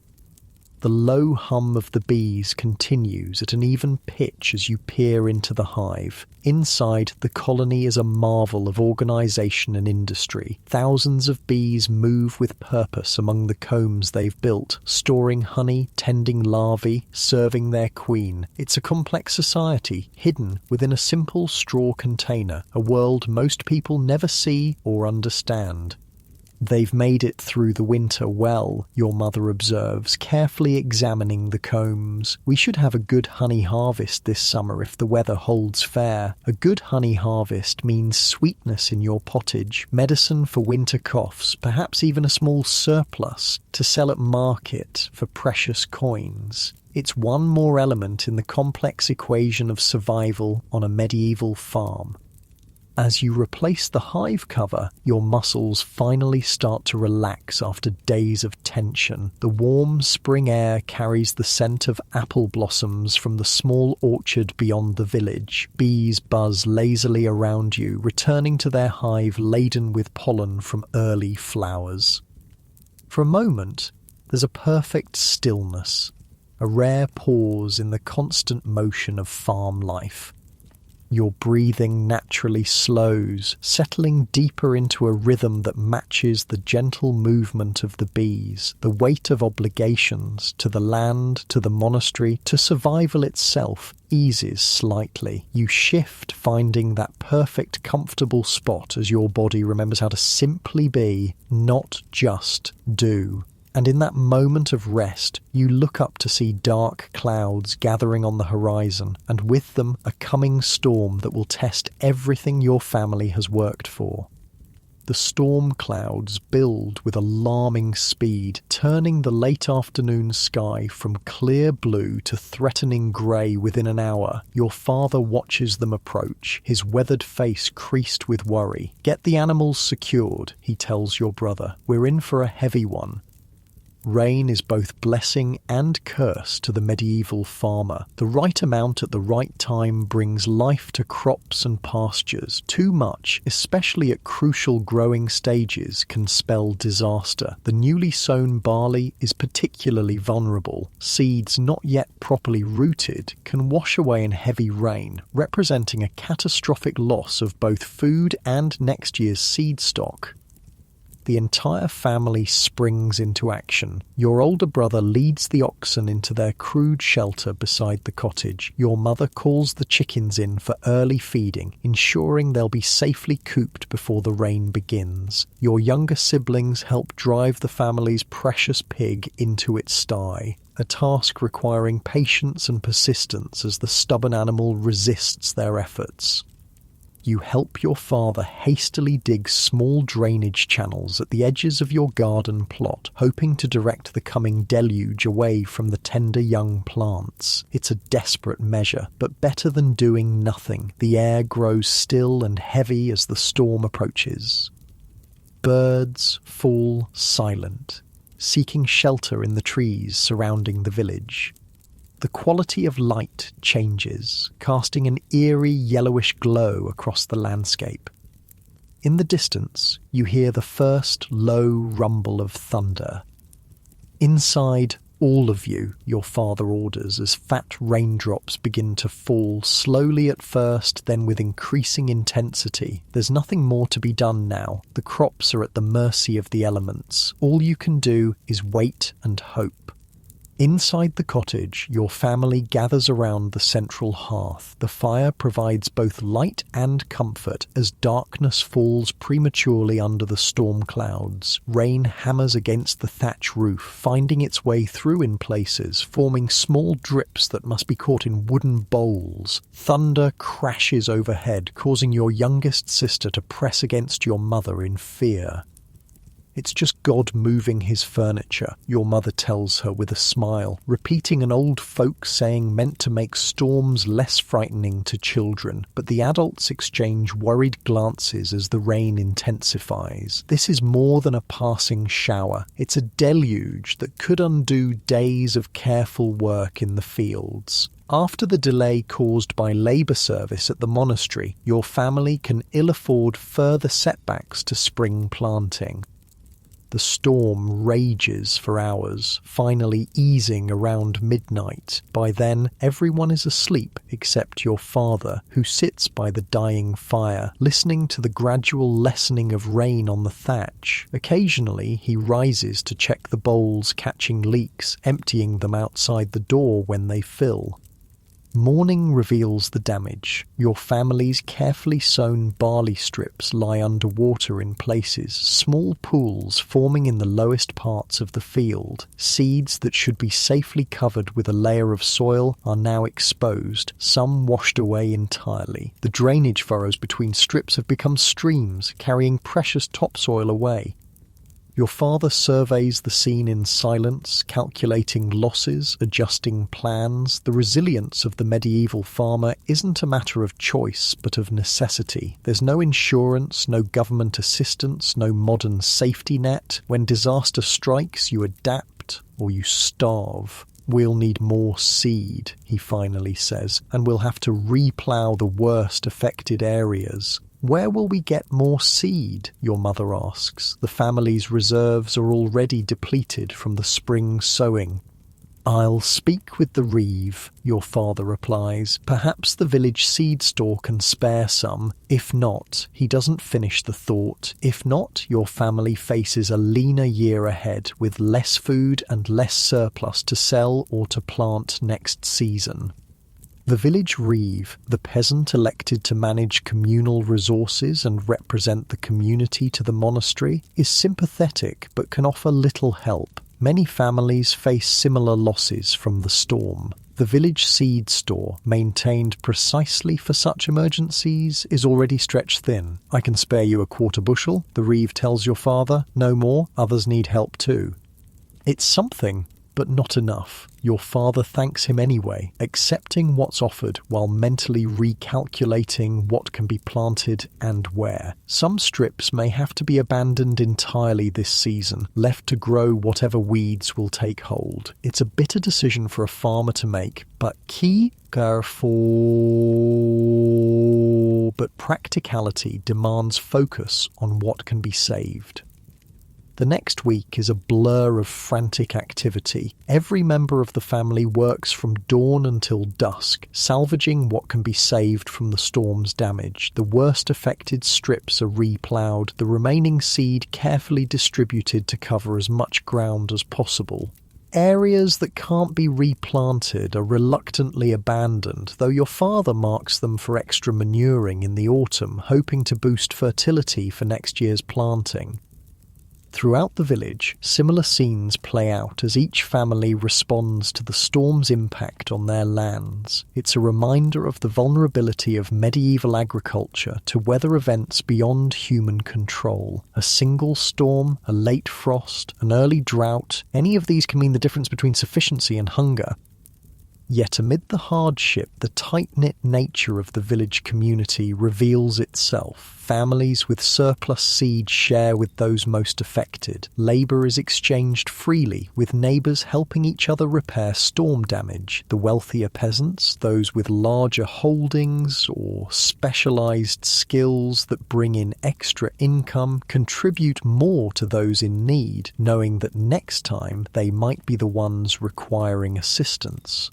The low hum of the bees continues at an even pitch as you peer into the hive. Inside, the colony is a marvel of organisation and industry. Thousands of bees move with purpose among the combs they've built, storing honey, tending larvae, serving their queen. It's a complex society, hidden within a simple straw container, a world most people never see or understand. They've made it through the winter well, your mother observes, carefully examining the combs. We should have a good honey harvest this summer if the weather holds fair. A good honey harvest means sweetness in your pottage, medicine for winter coughs, perhaps even a small surplus to sell at market for precious coins. It's one more element in the complex equation of survival on a medieval farm. As you replace the hive cover, your muscles finally start to relax after days of tension. The warm spring air carries the scent of apple blossoms from the small orchard beyond the village. Bees buzz lazily around you, returning to their hive laden with pollen from early flowers. For a moment, there's a perfect stillness, a rare pause in the constant motion of farm life. Your breathing naturally slows, settling deeper into a rhythm that matches the gentle movement of the bees. The weight of obligations to the land, to the monastery, to survival itself eases slightly. You shift, finding that perfect, comfortable spot as your body remembers how to simply be, not just do. And in that moment of rest, you look up to see dark clouds gathering on the horizon, and with them a coming storm that will test everything your family has worked for. The storm clouds build with alarming speed, turning the late afternoon sky from clear blue to threatening grey within an hour. Your father watches them approach, his weathered face creased with worry. "Get the animals secured," he tells your brother. "We're in for a heavy one." Rain is both blessing and curse to the medieval farmer. The right amount at the right time brings life to crops and pastures. Too much, especially at crucial growing stages, can spell disaster. The newly sown barley is particularly vulnerable. Seeds not yet properly rooted can wash away in heavy rain, representing a catastrophic loss of both food and next year's seed stock. The entire family springs into action. Your older brother leads the oxen into their crude shelter beside the cottage. Your mother calls the chickens in for early feeding, ensuring they'll be safely cooped before the rain begins. Your younger siblings help drive the family's precious pig into its sty, a task requiring patience and persistence as the stubborn animal resists their efforts. You help your father hastily dig small drainage channels at the edges of your garden plot, hoping to direct the coming deluge away from the tender young plants. It's a desperate measure, but better than doing nothing. The air grows still and heavy as the storm approaches. Birds fall silent, seeking shelter in the trees surrounding the village. The quality of light changes, casting an eerie yellowish glow across the landscape. In the distance, you hear the first low rumble of thunder. Inside, all of you, your father orders as fat raindrops begin to fall, slowly at first, then with increasing intensity. There's nothing more to be done now. The crops are at the mercy of the elements. All you can do is wait and hope. Inside the cottage, your family gathers around the central hearth. The fire provides both light and comfort as darkness falls prematurely under the storm clouds. Rain hammers against the thatch roof, finding its way through in places, forming small drips that must be caught in wooden bowls. Thunder crashes overhead, causing your youngest sister to press against your mother in fear. "It's just God moving his furniture," your mother tells her with a smile, repeating an old folk saying meant to make storms less frightening to children. But the adults exchange worried glances as the rain intensifies. This is more than a passing shower. It's a deluge that could undo days of careful work in the fields. After the delay caused by labour service at the monastery, your family can ill afford further setbacks to spring planting. The storm rages for hours, finally easing around midnight. By then, everyone is asleep except your father, who sits by the dying fire, listening to the gradual lessening of rain on the thatch. Occasionally, he rises to check the bowls catching leaks, emptying them outside the door when they fill. Morning reveals the damage. Your family's carefully sown barley strips lie underwater in places, small pools forming in the lowest parts of the field. Seeds that should be safely covered with a layer of soil are now exposed, some washed away entirely. The drainage furrows between strips have become streams, carrying precious topsoil away. Your father surveys the scene in silence, calculating losses, adjusting plans. The resilience of the medieval farmer isn't a matter of choice, but of necessity. There's no insurance, no government assistance, no modern safety net. When disaster strikes, you adapt or you starve. We'll need more seed, he finally says, and we'll have to replough the worst affected areas. Where will we get more seed? Your mother asks. The family's reserves are already depleted from the spring sowing. I'll speak with the reeve, your father replies. Perhaps the village seed store can spare some. If not, he doesn't finish the thought. If not, your family faces a leaner year ahead with less food and less surplus to sell or to plant next season. The village reeve, the peasant elected to manage communal resources and represent the community to the monastery, is sympathetic but can offer little help. Many families face similar losses from the storm. The village seed store, maintained precisely for such emergencies, is already stretched thin. I can spare you a quarter bushel, the reeve tells your father. No more, others need help too. It's something, but not enough. Your father thanks him anyway, accepting what's offered while mentally recalculating what can be planted and where. Some strips may have to be abandoned entirely this season, left to grow whatever weeds will take hold. It's a bitter decision for a farmer to make, but practicality demands focus on what can be saved. The next week is a blur of frantic activity. Every member of the family works from dawn until dusk, salvaging what can be saved from the storm's damage. The worst affected strips are reploughed, the remaining seed carefully distributed to cover as much ground as possible. Areas that can't be replanted are reluctantly abandoned, though your father marks them for extra manuring in the autumn, hoping to boost fertility for next year's planting. Throughout the village, similar scenes play out as each family responds to the storm's impact on their lands. It's a reminder of the vulnerability of medieval agriculture to weather events beyond human control. A single storm, a late frost, an early drought, any of these can mean the difference between sufficiency and hunger. Yet amid the hardship, the tight-knit nature of the village community reveals itself. Families with surplus seed share with those most affected. Labour is exchanged freely, with neighbours helping each other repair storm damage. The wealthier peasants, those with larger holdings or specialised skills that bring in extra income, contribute more to those in need, knowing that next time they might be the ones requiring assistance.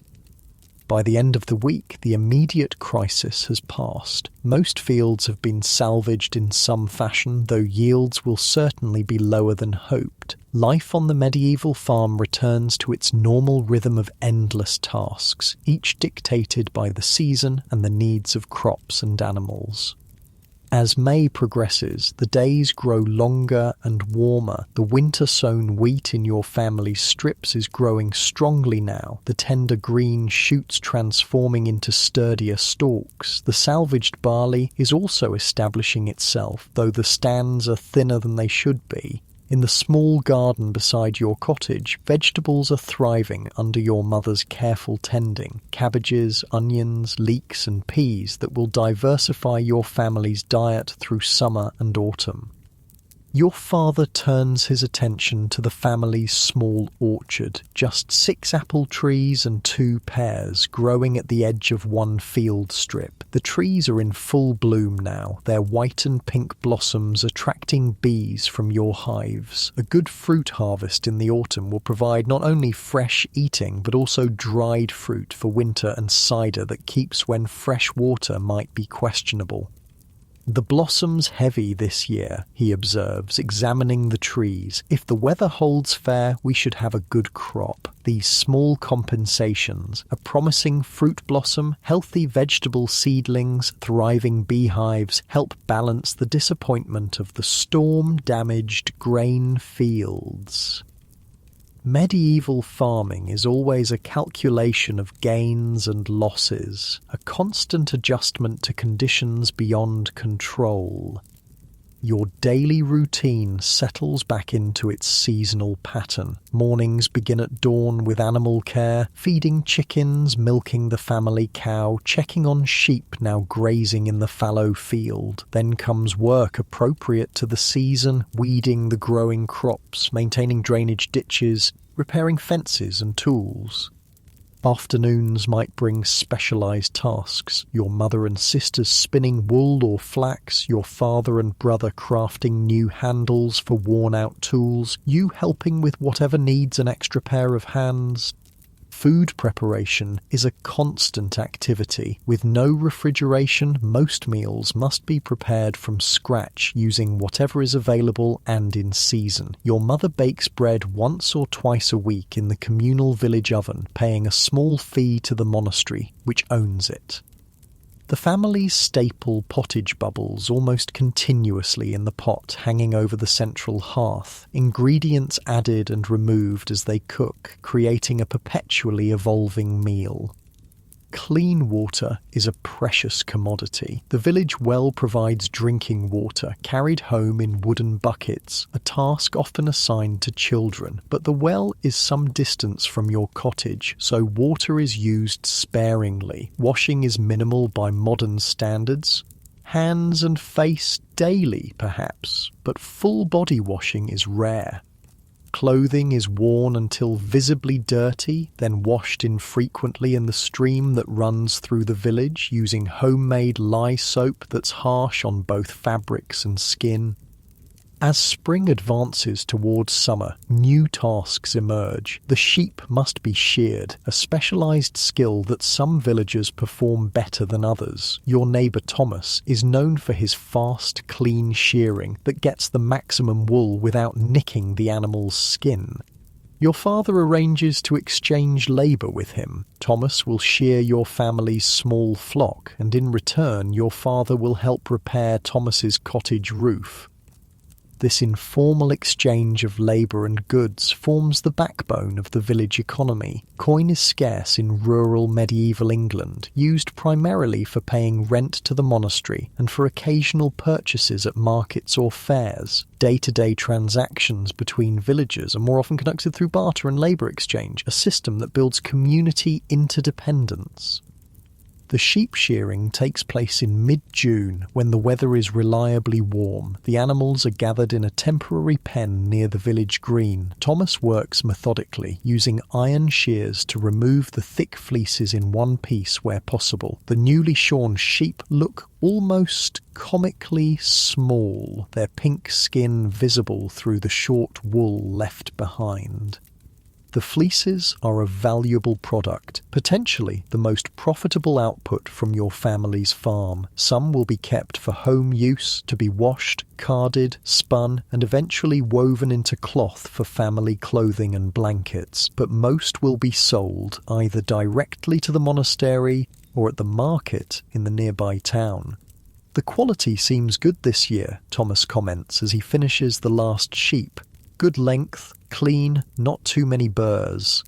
By the end of the week, the immediate crisis has passed. Most fields have been salvaged in some fashion, though yields will certainly be lower than hoped. Life on the medieval farm returns to its normal rhythm of endless tasks, each dictated by the season and the needs of crops and animals. As May progresses, the days grow longer and warmer. The winter-sown wheat in your family's strips is growing strongly now, the tender green shoots transforming into sturdier stalks. The salvaged barley is also establishing itself, though the stands are thinner than they should be. In the small garden beside your cottage, vegetables are thriving under your mother's careful tending. Cabbages, onions, leeks and peas that will diversify your family's diet through summer and autumn. Your father turns his attention to the family's small orchard, just 6 apple trees and 2 pears growing at the edge of one field strip. The trees are in full bloom now, their white and pink blossoms attracting bees from your hives. A good fruit harvest in the autumn will provide not only fresh eating but also dried fruit for winter and cider that keeps when fresh water might be questionable. "The blossom's heavy this year," he observes, examining the trees. "If the weather holds fair, we should have a good crop." These small compensations, a promising fruit blossom, healthy vegetable seedlings, thriving beehives, help balance the disappointment of the storm-damaged grain fields. Medieval farming is always a calculation of gains and losses, a constant adjustment to conditions beyond control. Your daily routine settles back into its seasonal pattern. Mornings begin at dawn with animal care, feeding chickens, milking the family cow, checking on sheep now grazing in the fallow field. Then comes work appropriate to the season, weeding the growing crops, maintaining drainage ditches, repairing fences and tools. Afternoons might bring specialized tasks, your mother and sisters spinning wool or flax, your father and brother crafting new handles for worn-out tools, you helping with whatever needs an extra pair of hands. Food preparation is a constant activity. With no refrigeration, most meals must be prepared from scratch using whatever is available and in season. Your mother bakes bread once or twice a week in the communal village oven, paying a small fee to the monastery, which owns it. The family's staple pottage bubbles almost continuously in the pot hanging over the central hearth, ingredients added and removed as they cook, creating a perpetually evolving meal. Clean water is a precious commodity. The village well provides drinking water, carried home in wooden buckets, a task often assigned to children. But the well is some distance from your cottage, so water is used sparingly. Washing is minimal by modern standards. Hands and face daily, perhaps, but full body washing is rare. Clothing is worn until visibly dirty, then washed infrequently in the stream that runs through the village using homemade lye soap that's harsh on both fabrics and skin. As spring advances towards summer, new tasks emerge. The sheep must be sheared, a specialized skill that some villagers perform better than others. Your neighbor Thomas is known for his fast, clean shearing that gets the maximum wool without nicking the animal's skin. Your father arranges to exchange labor with him. Thomas will shear your family's small flock, and in return your father will help repair Thomas's cottage roof. This informal exchange of labour and goods forms the backbone of the village economy. Coin is scarce in rural medieval England, used primarily for paying rent to the monastery and for occasional purchases at markets or fairs. Day-to-day transactions between villagers are more often conducted through barter and labour exchange, a system that builds community interdependence. The sheep shearing takes place in mid-June when the weather is reliably warm. The animals are gathered in a temporary pen near the village green. Thomas works methodically, using iron shears to remove the thick fleeces in one piece where possible. The newly shorn sheep look almost comically small, their pink skin visible through the short wool left behind. The fleeces are a valuable product, potentially the most profitable output from your family's farm. Some will be kept for home use, to be washed, carded, spun, and eventually woven into cloth for family clothing and blankets. But most will be sold either directly to the monastery or at the market in the nearby town. The quality seems good this year, Thomas comments as he finishes the last sheep. Good length, clean, not too many burrs.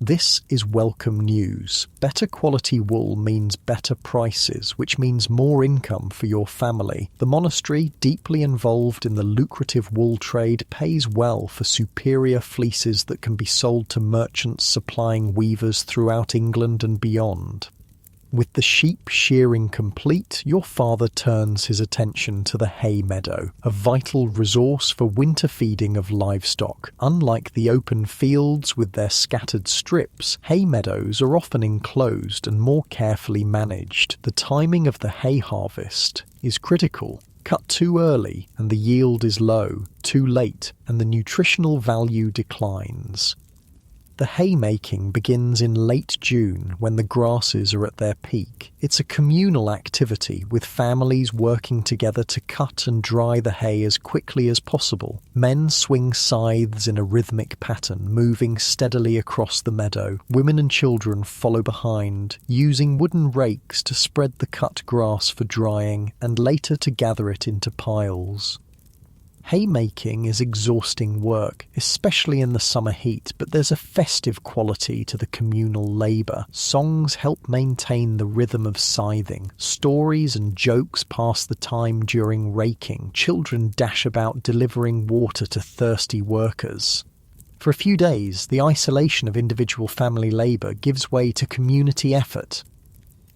This is welcome news. Better quality wool means better prices, which means more income for your family. The monastery, deeply involved in the lucrative wool trade, pays well for superior fleeces that can be sold to merchants supplying weavers throughout England and beyond. With the sheep shearing complete, your father turns his attention to the hay meadow, a vital resource for winter feeding of livestock. Unlike the open fields with their scattered strips, hay meadows are often enclosed and more carefully managed. The timing of the hay harvest is critical. Cut too early and the yield is low, too late and the nutritional value declines. The haymaking begins in late June when the grasses are at their peak. It's a communal activity with families working together to cut and dry the hay as quickly as possible. Men swing scythes in a rhythmic pattern, moving steadily across the meadow. Women and children follow behind, using wooden rakes to spread the cut grass for drying and later to gather it into piles. Haymaking is exhausting work, especially in the summer heat, but there's a festive quality to the communal labour. Songs help maintain the rhythm of scything. Stories and jokes pass the time during raking. Children dash about delivering water to thirsty workers. For a few days, the isolation of individual family labour gives way to community effort.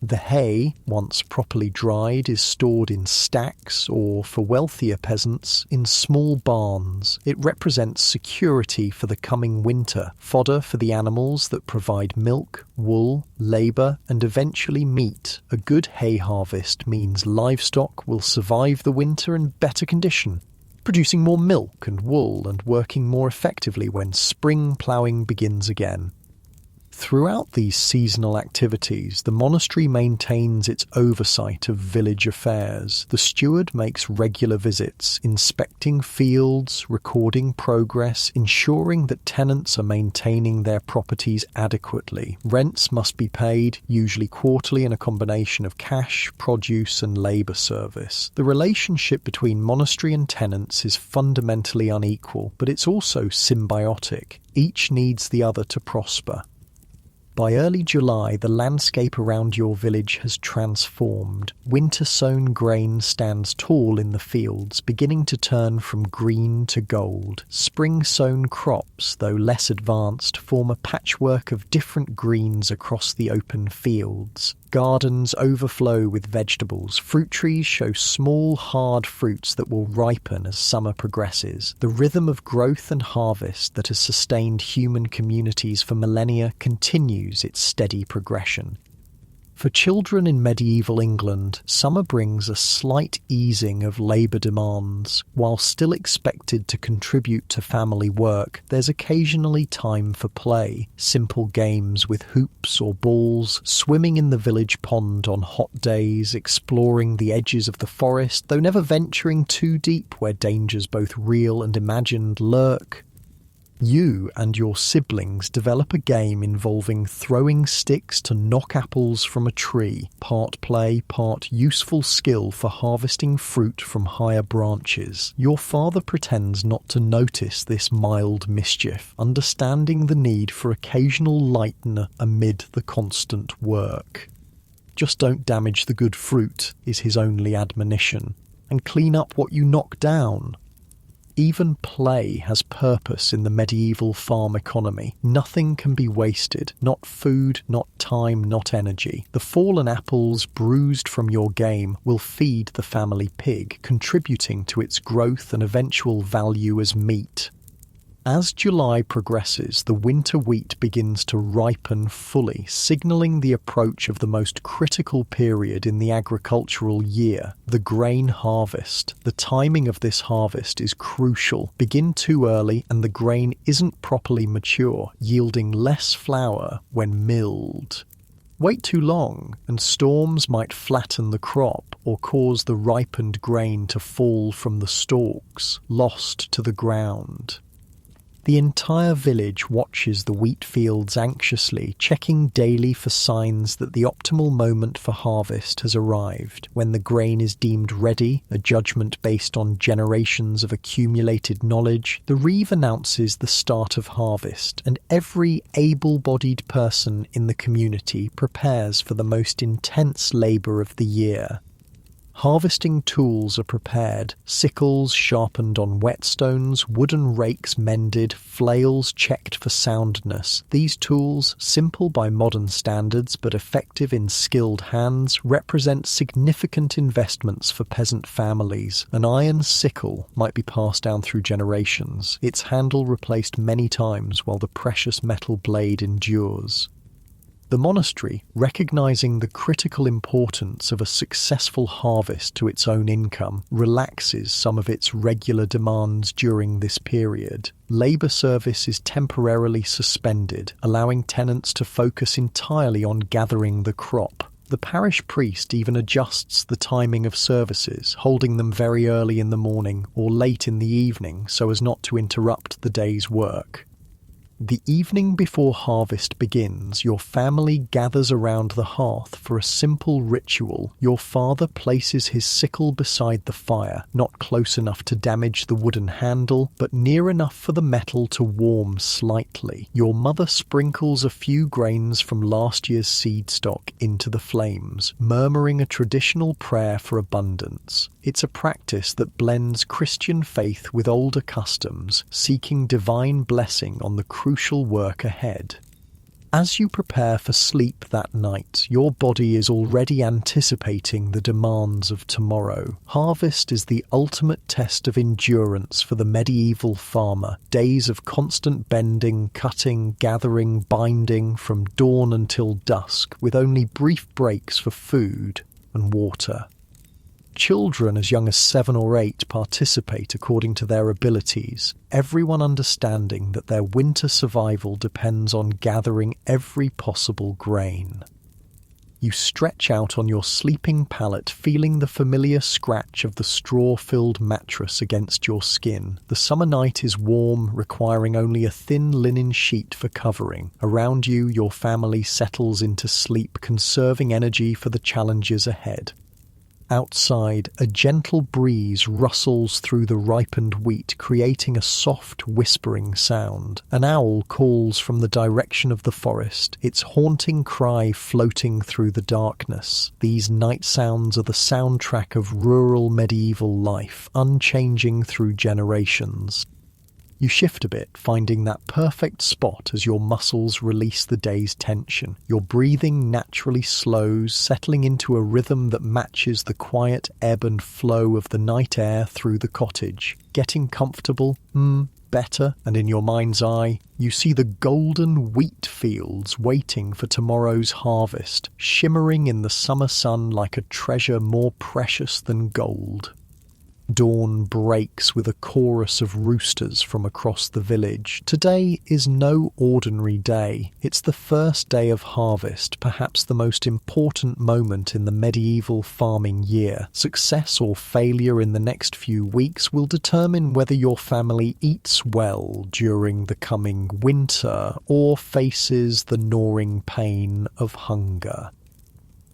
The hay, once properly dried, is stored in stacks or, for wealthier peasants, in small barns. It represents security for the coming winter, fodder for the animals that provide milk, wool, labour, and eventually meat. A good hay harvest means livestock will survive the winter in better condition, producing more milk and wool and working more effectively when spring ploughing begins again. Throughout these seasonal activities, the monastery maintains its oversight of village affairs. The steward makes regular visits, inspecting fields, recording progress, ensuring that tenants are maintaining their properties adequately. Rents must be paid, usually quarterly in a combination of cash, produce, and labour service. The relationship between monastery and tenants is fundamentally unequal, but it's also symbiotic. Each needs the other to prosper. By early July, the landscape around your village has transformed. Winter-sown grain stands tall in the fields, beginning to turn from green to gold. Spring-sown crops, though less advanced, form a patchwork of different greens across the open fields. Gardens overflow with vegetables. Fruit trees show small, hard fruits that will ripen as summer progresses. The rhythm of growth and harvest that has sustained human communities for millennia continues its steady progression. For children in medieval England, summer brings a slight easing of labour demands. While still expected to contribute to family work, there's occasionally time for play. Simple games with hoops or balls, swimming in the village pond on hot days, exploring the edges of the forest, though never venturing too deep where dangers both real and imagined lurk. You and your siblings develop a game involving throwing sticks to knock apples from a tree, part play, part useful skill for harvesting fruit from higher branches. Your father pretends not to notice this mild mischief, understanding the need for occasional lighten amid the constant work. Just don't damage the good fruit, is his only admonition, and clean up what you knock down. Even play has purpose in the medieval farm economy. Nothing can be wasted, not food, not time, not energy. The fallen apples bruised from your game will feed the family pig, contributing to its growth and eventual value as meat. As July progresses, the winter wheat begins to ripen fully, signalling the approach of the most critical period in the agricultural year, the grain harvest. The timing of this harvest is crucial. Begin too early and the grain isn't properly mature, yielding less flour when milled. Wait too long, and storms might flatten the crop or cause the ripened grain to fall from the stalks, lost to the ground. The entire village watches the wheat fields anxiously, checking daily for signs that the optimal moment for harvest has arrived. When the grain is deemed ready, a judgment based on generations of accumulated knowledge, the reeve announces the start of harvest, and every able-bodied person in the community prepares for the most intense labour of the year. Harvesting tools are prepared, sickles sharpened on whetstones, wooden rakes mended, flails checked for soundness. These tools, simple by modern standards but effective in skilled hands, represent significant investments for peasant families. An iron sickle might be passed down through generations, its handle replaced many times while the precious metal blade endures. The monastery, recognizing the critical importance of a successful harvest to its own income, relaxes some of its regular demands during this period. Labor service is temporarily suspended, allowing tenants to focus entirely on gathering the crop. The parish priest even adjusts the timing of services, holding them very early in the morning or late in the evening so as not to interrupt the day's work. The evening before harvest begins, your family gathers around the hearth for a simple ritual. Your father places his sickle beside the fire, not close enough to damage the wooden handle, but near enough for the metal to warm slightly. Your mother sprinkles a few grains from last year's seed stock into the flames, murmuring a traditional prayer for abundance. It's a practice that blends Christian faith with older customs, seeking divine blessing on the crucial work ahead. As you prepare for sleep that night, your body is already anticipating the demands of tomorrow. Harvest is the ultimate test of endurance for the medieval farmer. Days of constant bending, cutting, gathering, binding from dawn until dusk, with only brief breaks for food and water. Children as young as 7 or 8 participate according to their abilities, everyone understanding that their winter survival depends on gathering every possible grain. You stretch out on your sleeping pallet, feeling the familiar scratch of the straw-filled mattress against your skin. The summer night is warm, requiring only a thin linen sheet for covering. Around you, your family settles into sleep, conserving energy for the challenges ahead. Outside, a gentle breeze rustles through the ripened wheat, creating a soft, whispering sound. An owl calls from the direction of the forest, its haunting cry floating through the darkness. These night sounds are the soundtrack of rural medieval life, unchanging through generations. You shift a bit, finding that perfect spot as your muscles release the day's tension. Your breathing naturally slows, settling into a rhythm that matches the quiet ebb and flow of the night air through the cottage. Getting comfortable? Better, and in your mind's eye, you see the golden wheat fields waiting for tomorrow's harvest, shimmering in the summer sun like a treasure more precious than gold. Dawn breaks with a chorus of roosters from across the village. Today is no ordinary day. It's the first day of harvest, perhaps the most important moment in the medieval farming year. Success or failure in the next few weeks will determine whether your family eats well during the coming winter or faces the gnawing pain of hunger.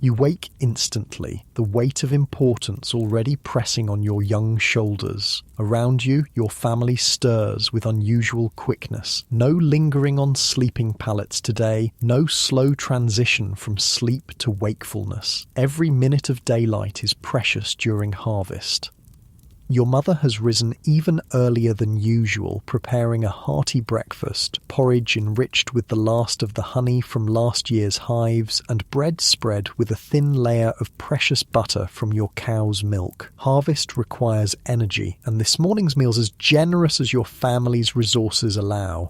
You wake instantly, the weight of importance already pressing on your young shoulders. Around you, your family stirs with unusual quickness. No lingering on sleeping pallets today, no slow transition from sleep to wakefulness. Every minute of daylight is precious during harvest. Your mother has risen even earlier than usual, preparing a hearty breakfast, porridge enriched with the last of the honey from last year's hives, and bread spread with a thin layer of precious butter from your cow's milk. Harvest requires energy, and this morning's meal's as generous as your family's resources allow.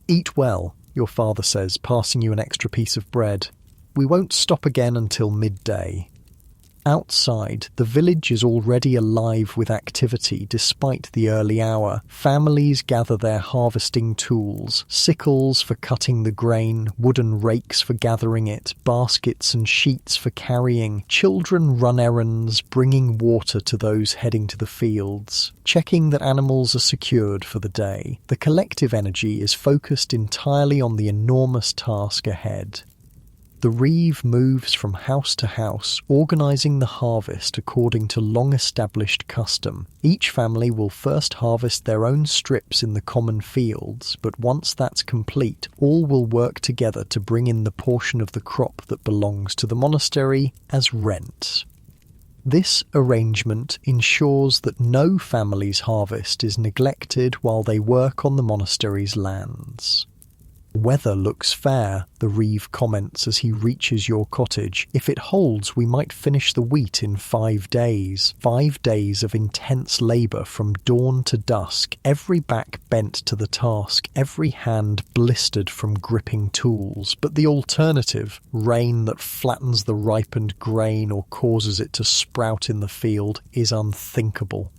Eat well, your father says, passing you an extra piece of bread. We won't stop again until midday. Outside, the village is already alive with activity despite the early hour. Families gather their harvesting tools, sickles for cutting the grain, wooden rakes for gathering it, baskets and sheets for carrying. Children run errands, bringing water to those heading to the fields, checking that animals are secured for the day. The collective energy is focused entirely on the enormous task ahead. The reeve moves from house to house, organising the harvest according to long-established custom. Each family will first harvest their own strips in the common fields, but once that's complete, all will work together to bring in the portion of the crop that belongs to the monastery as rent. This arrangement ensures that no family's harvest is neglected while they work on the monastery's lands. "Weather looks fair," the reeve comments as he reaches your cottage. "If it holds, we might finish the wheat in 5 days. 5 days of intense labour from dawn to dusk, every back bent to the task, every hand blistered from gripping tools. But the alternative, rain that flattens the ripened grain or causes it to sprout in the field, is unthinkable."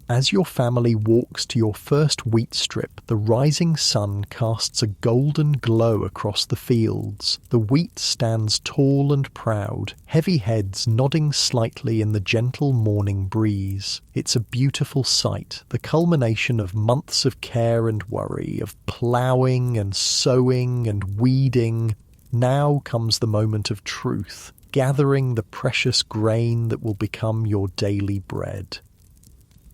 As your family walks to your first wheat strip, the rising sun casts a golden glow across the fields. The wheat stands tall and proud, heavy heads nodding slightly in the gentle morning breeze. It's a beautiful sight, the culmination of months of care and worry, of ploughing and sowing and weeding. Now comes the moment of truth, gathering the precious grain that will become your daily bread.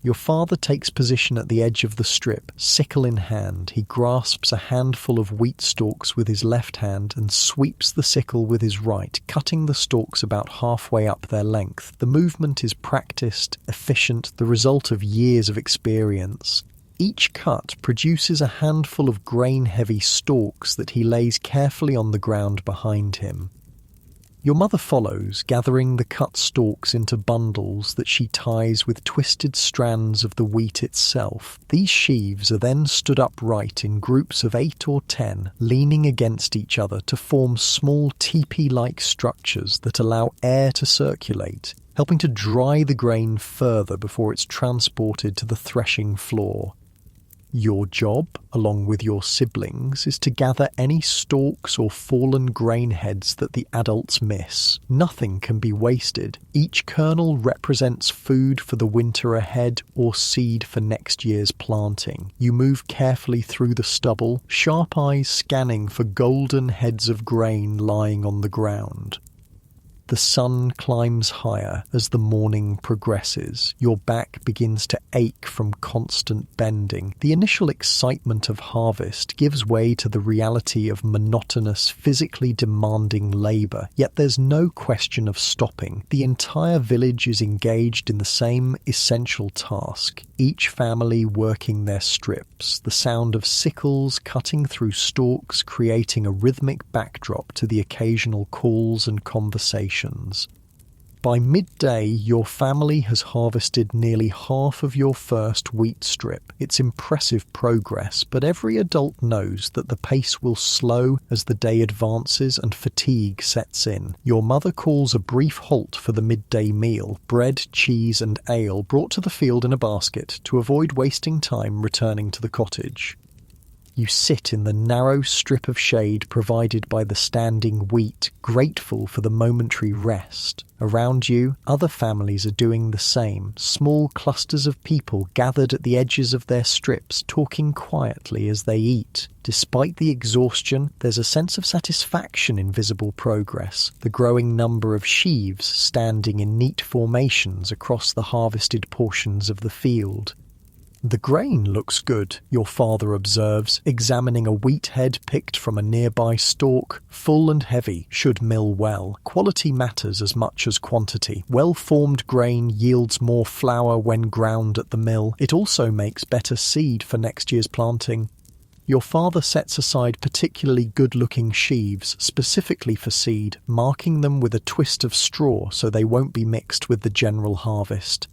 Your father takes position at the edge of the strip, sickle in hand. He grasps a handful of wheat stalks with his left hand and sweeps the sickle with his right, cutting the stalks about halfway up their length. The movement is practiced, efficient, the result of years of experience. Each cut produces a handful of grain-heavy stalks that he lays carefully on the ground behind him. Your mother follows, gathering the cut stalks into bundles that she ties with twisted strands of the wheat itself. These sheaves are then stood upright in groups of 8 or 10, leaning against each other to form small teepee-like structures that allow air to circulate, helping to dry the grain further before it's transported to the threshing floor. Your job, along with your siblings, is to gather any stalks or fallen grain heads that the adults miss. Nothing can be wasted. Each kernel represents food for the winter ahead or seed for next year's planting. You move carefully through the stubble, sharp eyes scanning for golden heads of grain lying on the ground. The sun climbs higher as the morning progresses. Your back begins to ache from constant bending. The initial excitement of harvest gives way to the reality of monotonous, physically demanding labour. Yet there's no question of stopping. The entire village is engaged in the same essential task, each family working their strips, the sound of sickles cutting through stalks creating a rhythmic backdrop to the occasional calls and conversations. By midday, your family has harvested nearly half of your first wheat strip. It's impressive progress, but every adult knows that the pace will slow as the day advances and fatigue sets in. Your mother calls a brief halt for the midday meal, bread, cheese and ale brought to the field in a basket to avoid wasting time returning to the cottage. You sit in the narrow strip of shade provided by the standing wheat, grateful for the momentary rest. Around you, other families are doing the same, small clusters of people gathered at the edges of their strips, talking quietly as they eat. Despite the exhaustion, there's a sense of satisfaction in visible progress, the growing number of sheaves standing in neat formations across the harvested portions of the field. "The grain looks good," your father observes, examining a wheat head picked from a nearby stalk. "Full and heavy, should mill well. Quality matters as much as quantity. Well-formed grain yields more flour when ground at the mill. It also makes better seed for next year's planting." Your father sets aside particularly good-looking sheaves, specifically for seed, marking them with a twist of straw so they won't be mixed with the general harvest.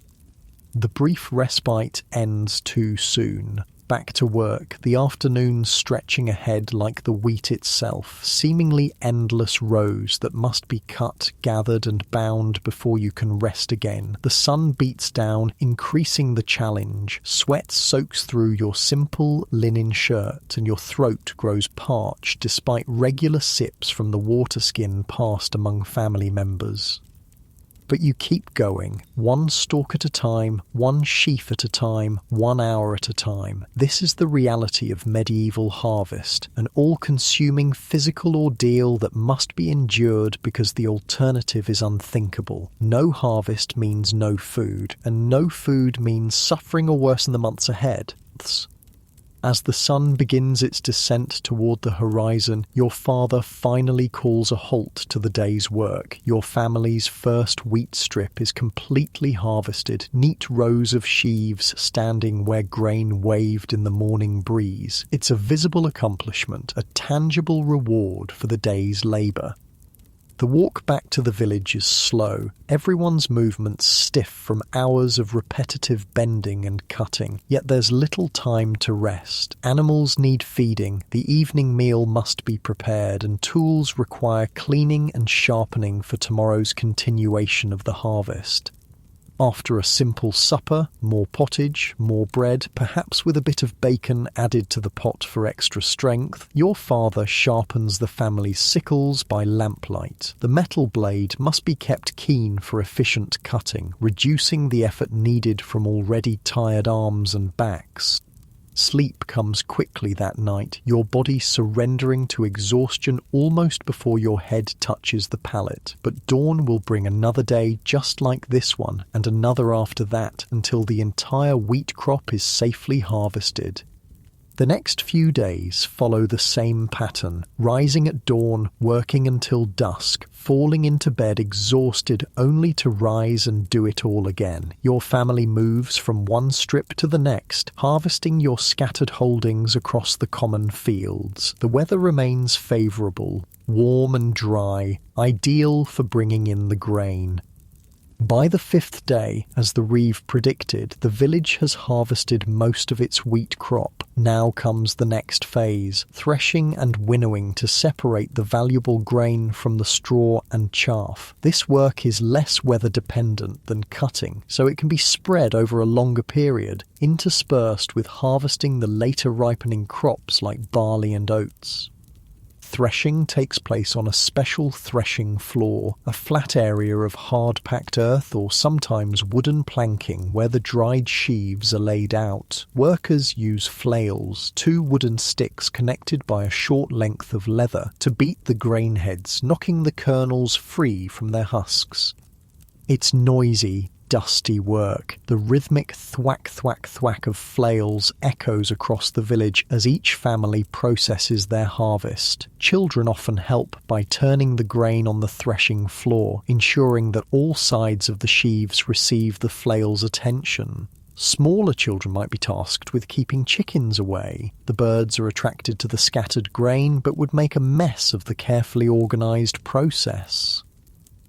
The brief respite ends too soon. Back to work, the afternoon stretching ahead like the wheat itself, seemingly endless rows that must be cut, gathered and bound before you can rest again. The sun beats down, increasing the challenge. Sweat soaks through your simple linen shirt and your throat grows parched despite regular sips from the water skin passed among family members. But you keep going, one stalk at a time, one sheaf at a time, 1 hour at a time. This is the reality of medieval harvest, an all-consuming physical ordeal that must be endured because the alternative is unthinkable. No harvest means no food, and no food means suffering or worse in the months ahead. As the sun begins its descent toward the horizon, your father finally calls a halt to the day's work. Your family's first wheat strip is completely harvested, neat rows of sheaves standing where grain waved in the morning breeze. It's a visible accomplishment, a tangible reward for the day's labour. The walk back to the village is slow, everyone's movements stiff from hours of repetitive bending and cutting, yet there's little time to rest. Animals need feeding, the evening meal must be prepared, and tools require cleaning and sharpening for tomorrow's continuation of the harvest. After a simple supper, more pottage, more bread, perhaps with a bit of bacon added to the pot for extra strength, your father sharpens the family's sickles by lamplight. The metal blade must be kept keen for efficient cutting, reducing the effort needed from already tired arms and backs. Sleep comes quickly that night, your body surrendering to exhaustion almost before your head touches the pallet. But dawn will bring another day just like this one, and another after that, until the entire wheat crop is safely harvested. The next few days follow the same pattern, rising at dawn, working until dusk, falling into bed exhausted only to rise and do it all again. Your family moves from one strip to the next, harvesting your scattered holdings across the common fields. The weather remains favourable, warm and dry, ideal for bringing in the grain. By the 5th day, as the reeve predicted, the village has harvested most of its wheat crop. Now comes the next phase, threshing and winnowing to separate the valuable grain from the straw and chaff. This work is less weather dependent than cutting, so it can be spread over a longer period, interspersed with harvesting the later ripening crops like barley and oats. Threshing takes place on a special threshing floor, a flat area of hard-packed earth or sometimes wooden planking where the dried sheaves are laid out. Workers use flails, 2 wooden sticks connected by a short length of leather, to beat the grain heads, knocking the kernels free from their husks. It's noisy, dusty work. The rhythmic thwack thwack thwack of flails echoes across the village as each family processes their harvest. Children often help by turning the grain on the threshing floor, ensuring that all sides of the sheaves receive the flail's attention. Smaller children might be tasked with keeping chickens away. The birds are attracted to the scattered grain but would make a mess of the carefully organised process.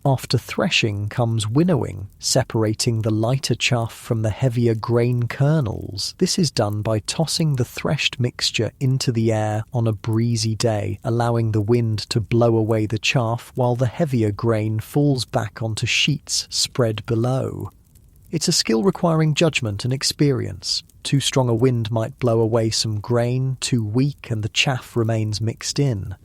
After threshing comes winnowing, separating the lighter chaff from the heavier grain kernels. This is done by tossing the threshed mixture into the air on a breezy day, allowing the wind to blow away the chaff while the heavier grain falls back onto sheets spread below. It's a skill requiring judgment and experience. Too strong a wind might blow away some grain, too weak and the chaff remains mixed in.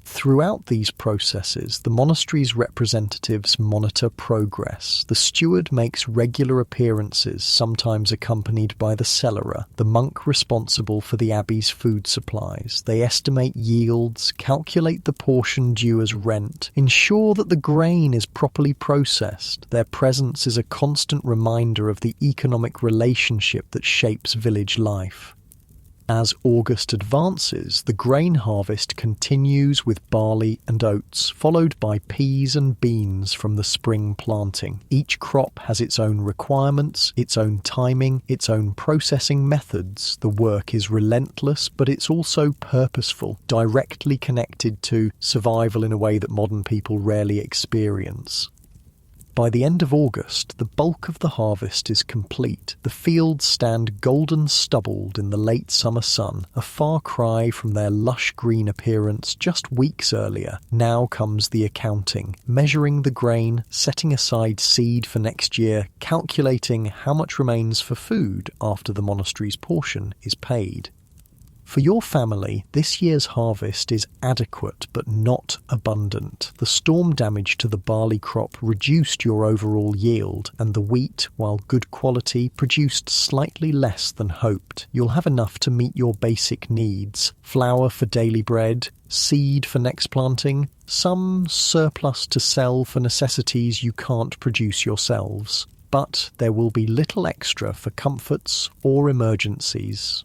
Throughout these processes, the monastery's representatives monitor progress. The steward makes regular appearances, sometimes accompanied by the cellarer, the monk responsible for the abbey's food supplies. They estimate yields, calculate the portion due as rent, ensure that the grain is properly processed. Their presence is a constant reminder of the economic relationship that shapes village life. As August advances, the grain harvest continues with barley and oats, followed by peas and beans from the spring planting. Each crop has its own requirements, its own timing, its own processing methods. The work is relentless, but it's also purposeful, directly connected to survival in a way that modern people rarely experience. By the end of August, the bulk of the harvest is complete. The fields stand golden stubbled in the late summer sun, a far cry from their lush green appearance just weeks earlier. Now comes the accounting, measuring the grain, setting aside seed for next year, calculating how much remains for food after the monastery's portion is paid. For your family, this year's harvest is adequate but not abundant. The storm damage to the barley crop reduced your overall yield, and the wheat, while good quality, produced slightly less than hoped. You'll have enough to meet your basic needs: flour for daily bread, seed for next planting, some surplus to sell for necessities you can't produce yourselves. But there will be little extra for comforts or emergencies.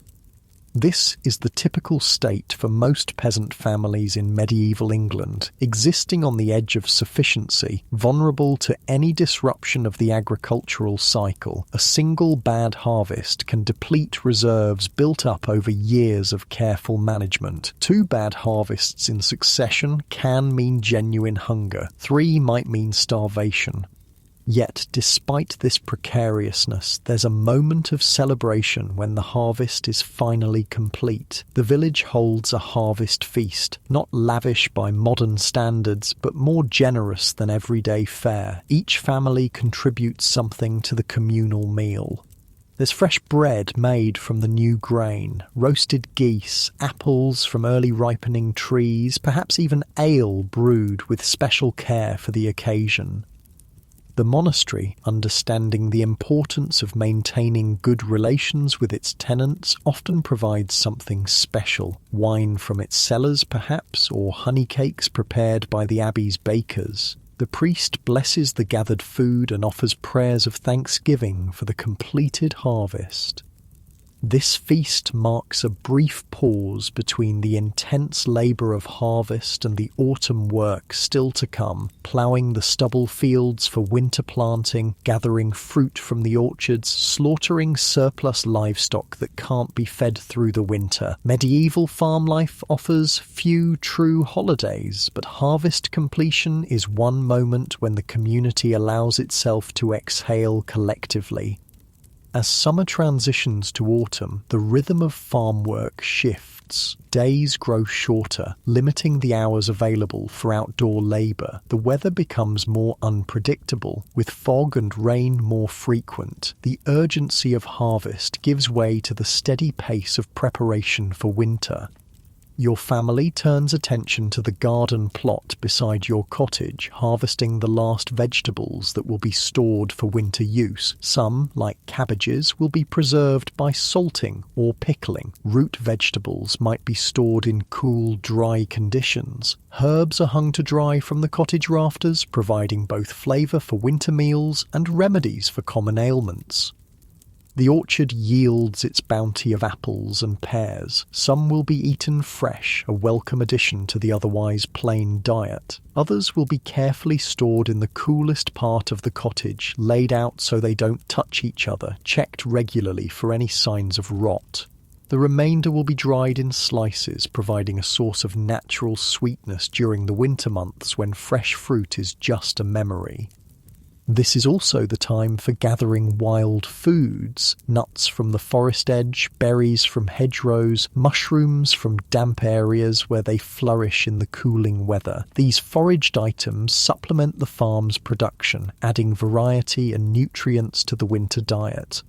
This is the typical state for most peasant families in medieval England, existing on the edge of sufficiency, vulnerable to any disruption of the agricultural cycle. A single bad harvest can deplete reserves built up over years of careful management. 2 bad harvests in succession can mean genuine hunger. 3 might mean starvation. Yet, despite this precariousness, there's a moment of celebration when the harvest is finally complete. The village holds a harvest feast, not lavish by modern standards, but more generous than everyday fare. Each family contributes something to the communal meal. There's fresh bread made from the new grain, roasted geese, apples from early ripening trees, perhaps even ale brewed with special care for the occasion. The monastery, understanding the importance of maintaining good relations with its tenants, often provides something special. Wine from its cellars, perhaps, or honey cakes prepared by the abbey's bakers. The priest blesses the gathered food and offers prayers of thanksgiving for the completed harvest. This feast marks a brief pause between the intense labour of harvest and the autumn work still to come, ploughing the stubble fields for winter planting, gathering fruit from the orchards, slaughtering surplus livestock that can't be fed through the winter. Medieval farm life offers few true holidays, but harvest completion is one moment when the community allows itself to exhale collectively. As summer transitions to autumn, the rhythm of farm work shifts. Days grow shorter, limiting the hours available for outdoor labour. The weather becomes more unpredictable, with fog and rain more frequent. The urgency of harvest gives way to the steady pace of preparation for winter. Your family turns attention to the garden plot beside your cottage, harvesting the last vegetables that will be stored for winter use. Some, like cabbages, will be preserved by salting or pickling. Root vegetables might be stored in cool, dry conditions. Herbs are hung to dry from the cottage rafters, providing both flavour for winter meals and remedies for common ailments. The orchard yields its bounty of apples and pears. Some will be eaten fresh, a welcome addition to the otherwise plain diet. Others will be carefully stored in the coolest part of the cottage, laid out so they don't touch each other, checked regularly for any signs of rot. The remainder will be dried in slices, providing a source of natural sweetness during the winter months when fresh fruit is just a memory. This is also the time for gathering wild foods, nuts from the forest edge, berries from hedgerows, mushrooms from damp areas where they flourish in the cooling weather. These foraged items supplement the farm's production, adding variety and nutrients to the winter diet.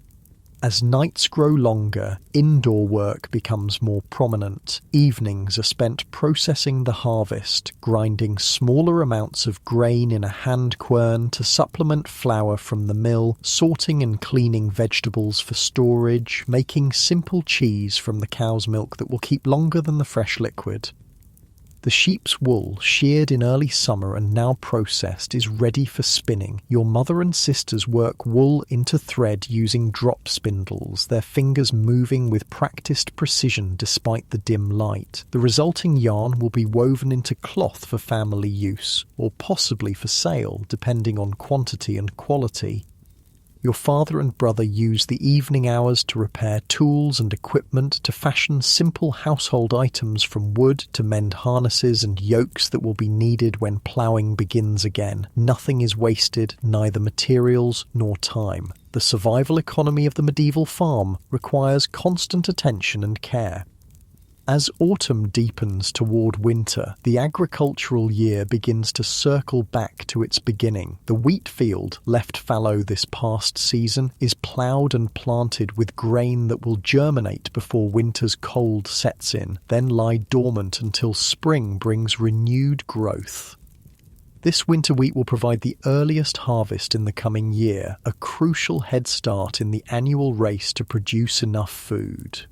As nights grow longer, indoor work becomes more prominent. Evenings are spent processing the harvest, grinding smaller amounts of grain in a hand quern to supplement flour from the mill, sorting and cleaning vegetables for storage, making simple cheese from the cow's milk that will keep longer than the fresh liquid. The sheep's wool, sheared in early summer and now processed, is ready for spinning. Your mother and sisters work wool into thread using drop spindles, their fingers moving with practiced precision despite the dim light. The resulting yarn will be woven into cloth for family use, or possibly for sale, depending on quantity and quality. Your father and brother use the evening hours to repair tools and equipment, to fashion simple household items from wood, to mend harnesses and yokes that will be needed when ploughing begins again. Nothing is wasted, neither materials nor time. The survival economy of the medieval farm requires constant attention and care. As autumn deepens toward winter, the agricultural year begins to circle back to its beginning. The wheat field, left fallow this past season, is ploughed and planted with grain that will germinate before winter's cold sets in, then lie dormant until spring brings renewed growth. This winter wheat will provide the earliest harvest in the coming year, a crucial head start in the annual race to produce enough food.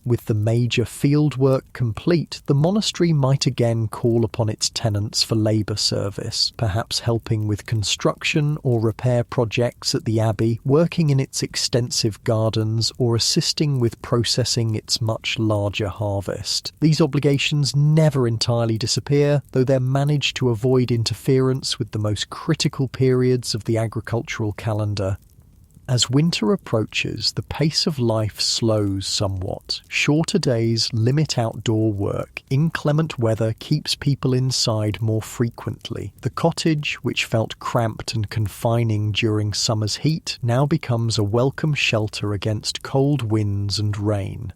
With the major fieldwork complete, the monastery might again call upon its tenants for labour service, perhaps helping with construction or repair projects at the abbey, working in its extensive gardens, or assisting with processing its much larger harvest. These obligations never entirely disappear, though they're managed to avoid interference with the most critical periods of the agricultural calendar. As winter approaches, the pace of life slows somewhat. Shorter days limit outdoor work. Inclement weather keeps people inside more frequently. The cottage, which felt cramped and confining during summer's heat, now becomes a welcome shelter against cold winds and rain.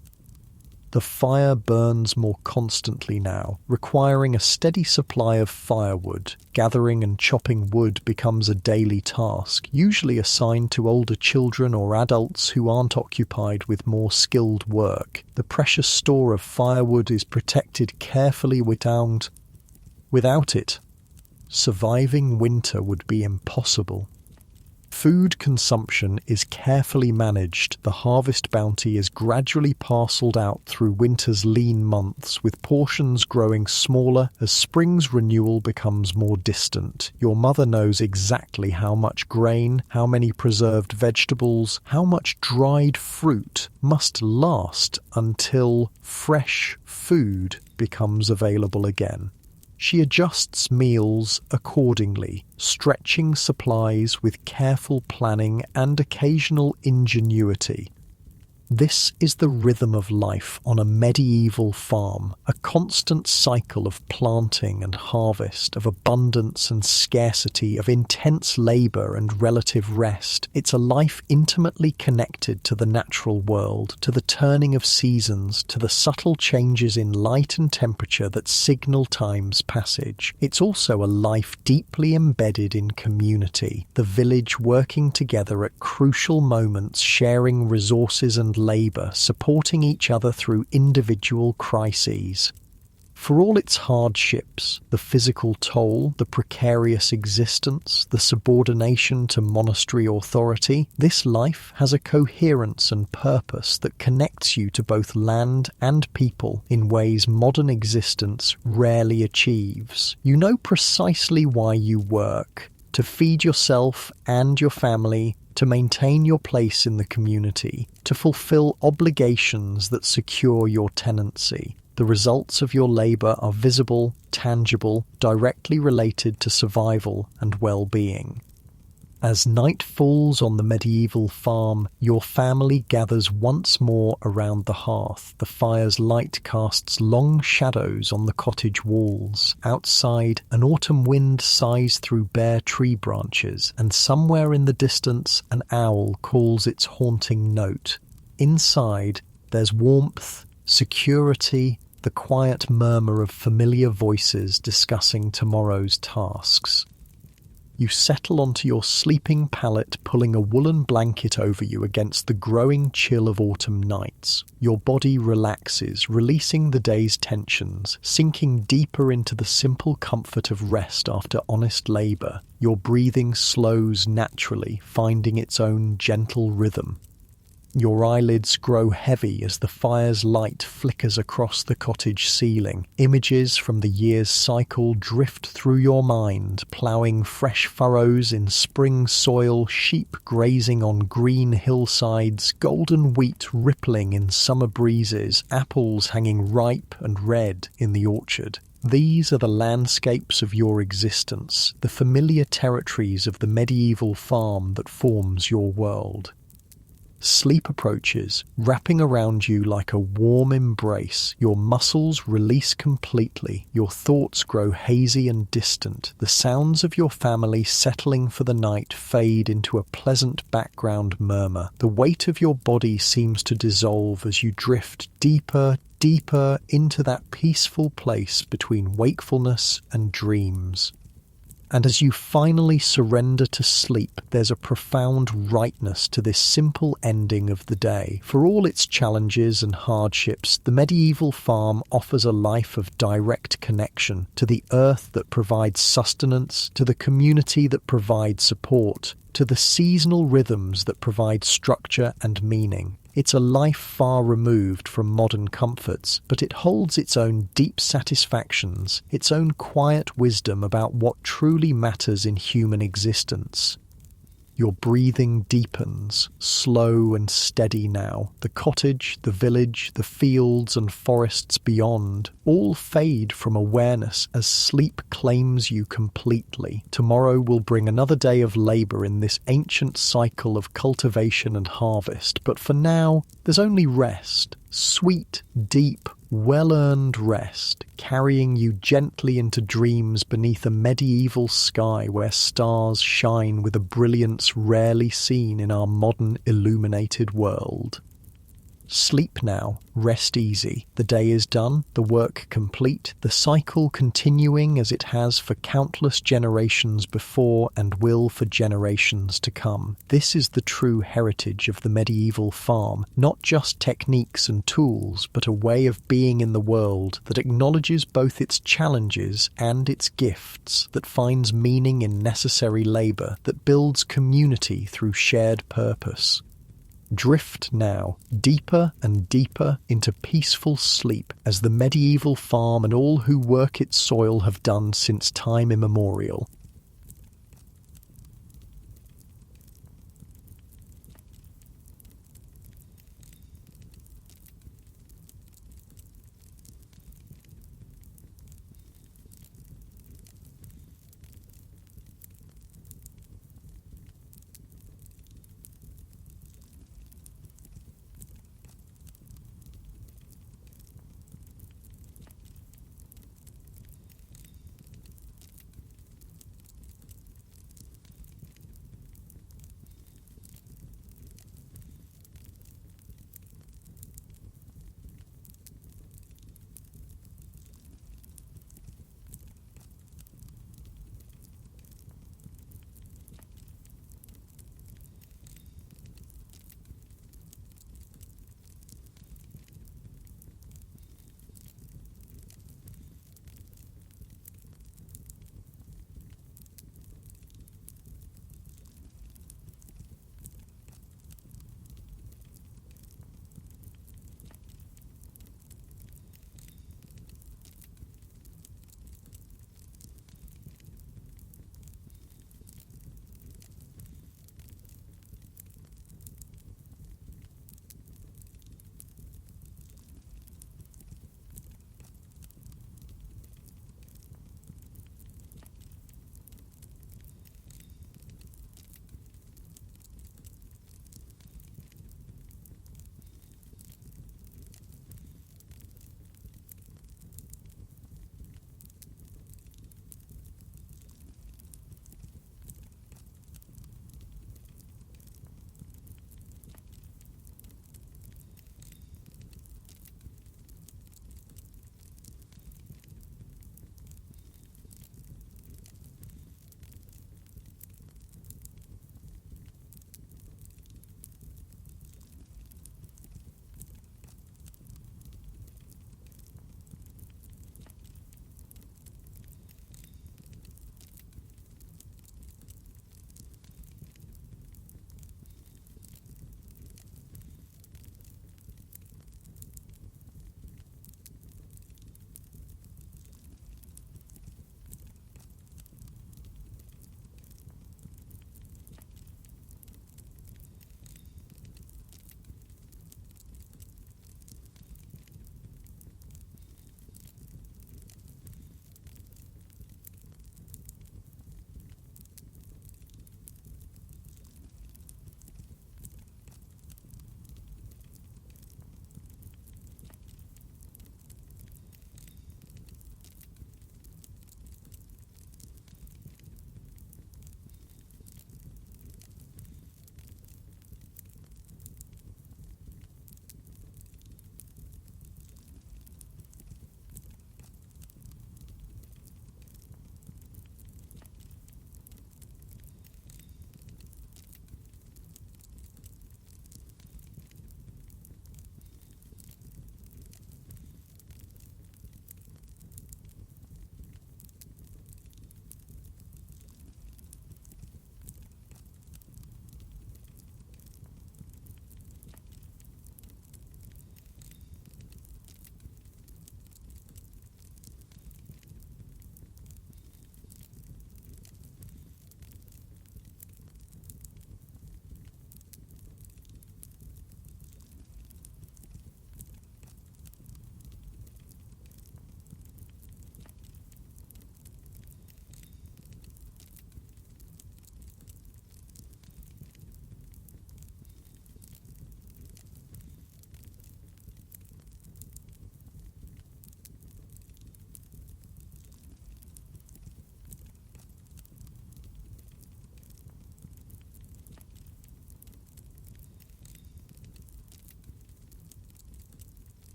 The fire burns more constantly now, requiring a steady supply of firewood. Gathering and chopping wood becomes a daily task, usually assigned to older children or adults who aren't occupied with more skilled work. The precious store of firewood is protected carefully without it. Surviving winter would be impossible. Food consumption is carefully managed. The harvest bounty is gradually parcelled out through winter's lean months, with portions growing smaller as spring's renewal becomes more distant. Your mother knows exactly how much grain, how many preserved vegetables, how much dried fruit must last until fresh food becomes available again. She adjusts meals accordingly, stretching supplies with careful planning and occasional ingenuity. This is the rhythm of life on a medieval farm, a constant cycle of planting and harvest, of abundance and scarcity, of intense labour and relative rest. It's a life intimately connected to the natural world, to the turning of seasons, to the subtle changes in light and temperature that signal time's passage. It's also a life deeply embedded in community, the village working together at crucial moments, sharing resources and labour, supporting each other through individual crises. For all its hardships, the physical toll, the precarious existence, the subordination to monastery authority, this life has a coherence and purpose that connects you to both land and people in ways modern existence rarely achieves. You know precisely why you work: to feed yourself and your family, to maintain your place in the community, to fulfill obligations that secure your tenancy. The results of your labour are visible, tangible, directly related to survival and well-being. As night falls on the medieval farm, your family gathers once more around the hearth. The fire's light casts long shadows on the cottage walls. Outside, an autumn wind sighs through bare tree branches, and somewhere in the distance an owl calls its haunting note. Inside, there's warmth, security, the quiet murmur of familiar voices discussing tomorrow's tasks. You settle onto your sleeping pallet, pulling a woolen blanket over you against the growing chill of autumn nights. Your body relaxes, releasing the day's tensions, sinking deeper into the simple comfort of rest after honest labour. Your breathing slows naturally, finding its own gentle rhythm. Your eyelids grow heavy as the fire's light flickers across the cottage ceiling. Images from the year's cycle drift through your mind, ploughing fresh furrows in spring soil, sheep grazing on green hillsides, golden wheat rippling in summer breezes, apples hanging ripe and red in the orchard. These are the landscapes of your existence, the familiar territories of the medieval farm that forms your world. Sleep approaches, wrapping around you like a warm embrace. Your muscles release completely. Your thoughts grow hazy and distant. The sounds of your family settling for the night fade into a pleasant background murmur. The weight of your body seems to dissolve as you drift deeper into that peaceful place between wakefulness and dreams. And as you finally surrender to sleep, there's a profound rightness to this simple ending of the day. For all its challenges and hardships, the medieval farm offers a life of direct connection to the earth that provides sustenance, to the community that provides support, to the seasonal rhythms that provide structure and meaning. It's a life far removed from modern comforts, but it holds its own deep satisfactions, its own quiet wisdom about what truly matters in human existence. Your breathing deepens, slow and steady now. The cottage, the village, the fields and forests beyond all fade from awareness as sleep claims you completely. Tomorrow will bring another day of labour in this ancient cycle of cultivation and harvest, but for now, there's only rest. Sweet, deep, well-earned rest, carrying you gently into dreams beneath a medieval sky where stars shine with a brilliance rarely seen in our modern illuminated world. Sleep now, rest easy. The day is done, the work complete, the cycle continuing as it has for countless generations before and will for generations to come. This is the true heritage of the medieval farm, not just techniques and tools, but a way of being in the world that acknowledges both its challenges and its gifts, that finds meaning in necessary labour, that builds community through shared purpose. Drift now, deeper and deeper into peaceful sleep, as the medieval farm and all who work its soil have done since time immemorial.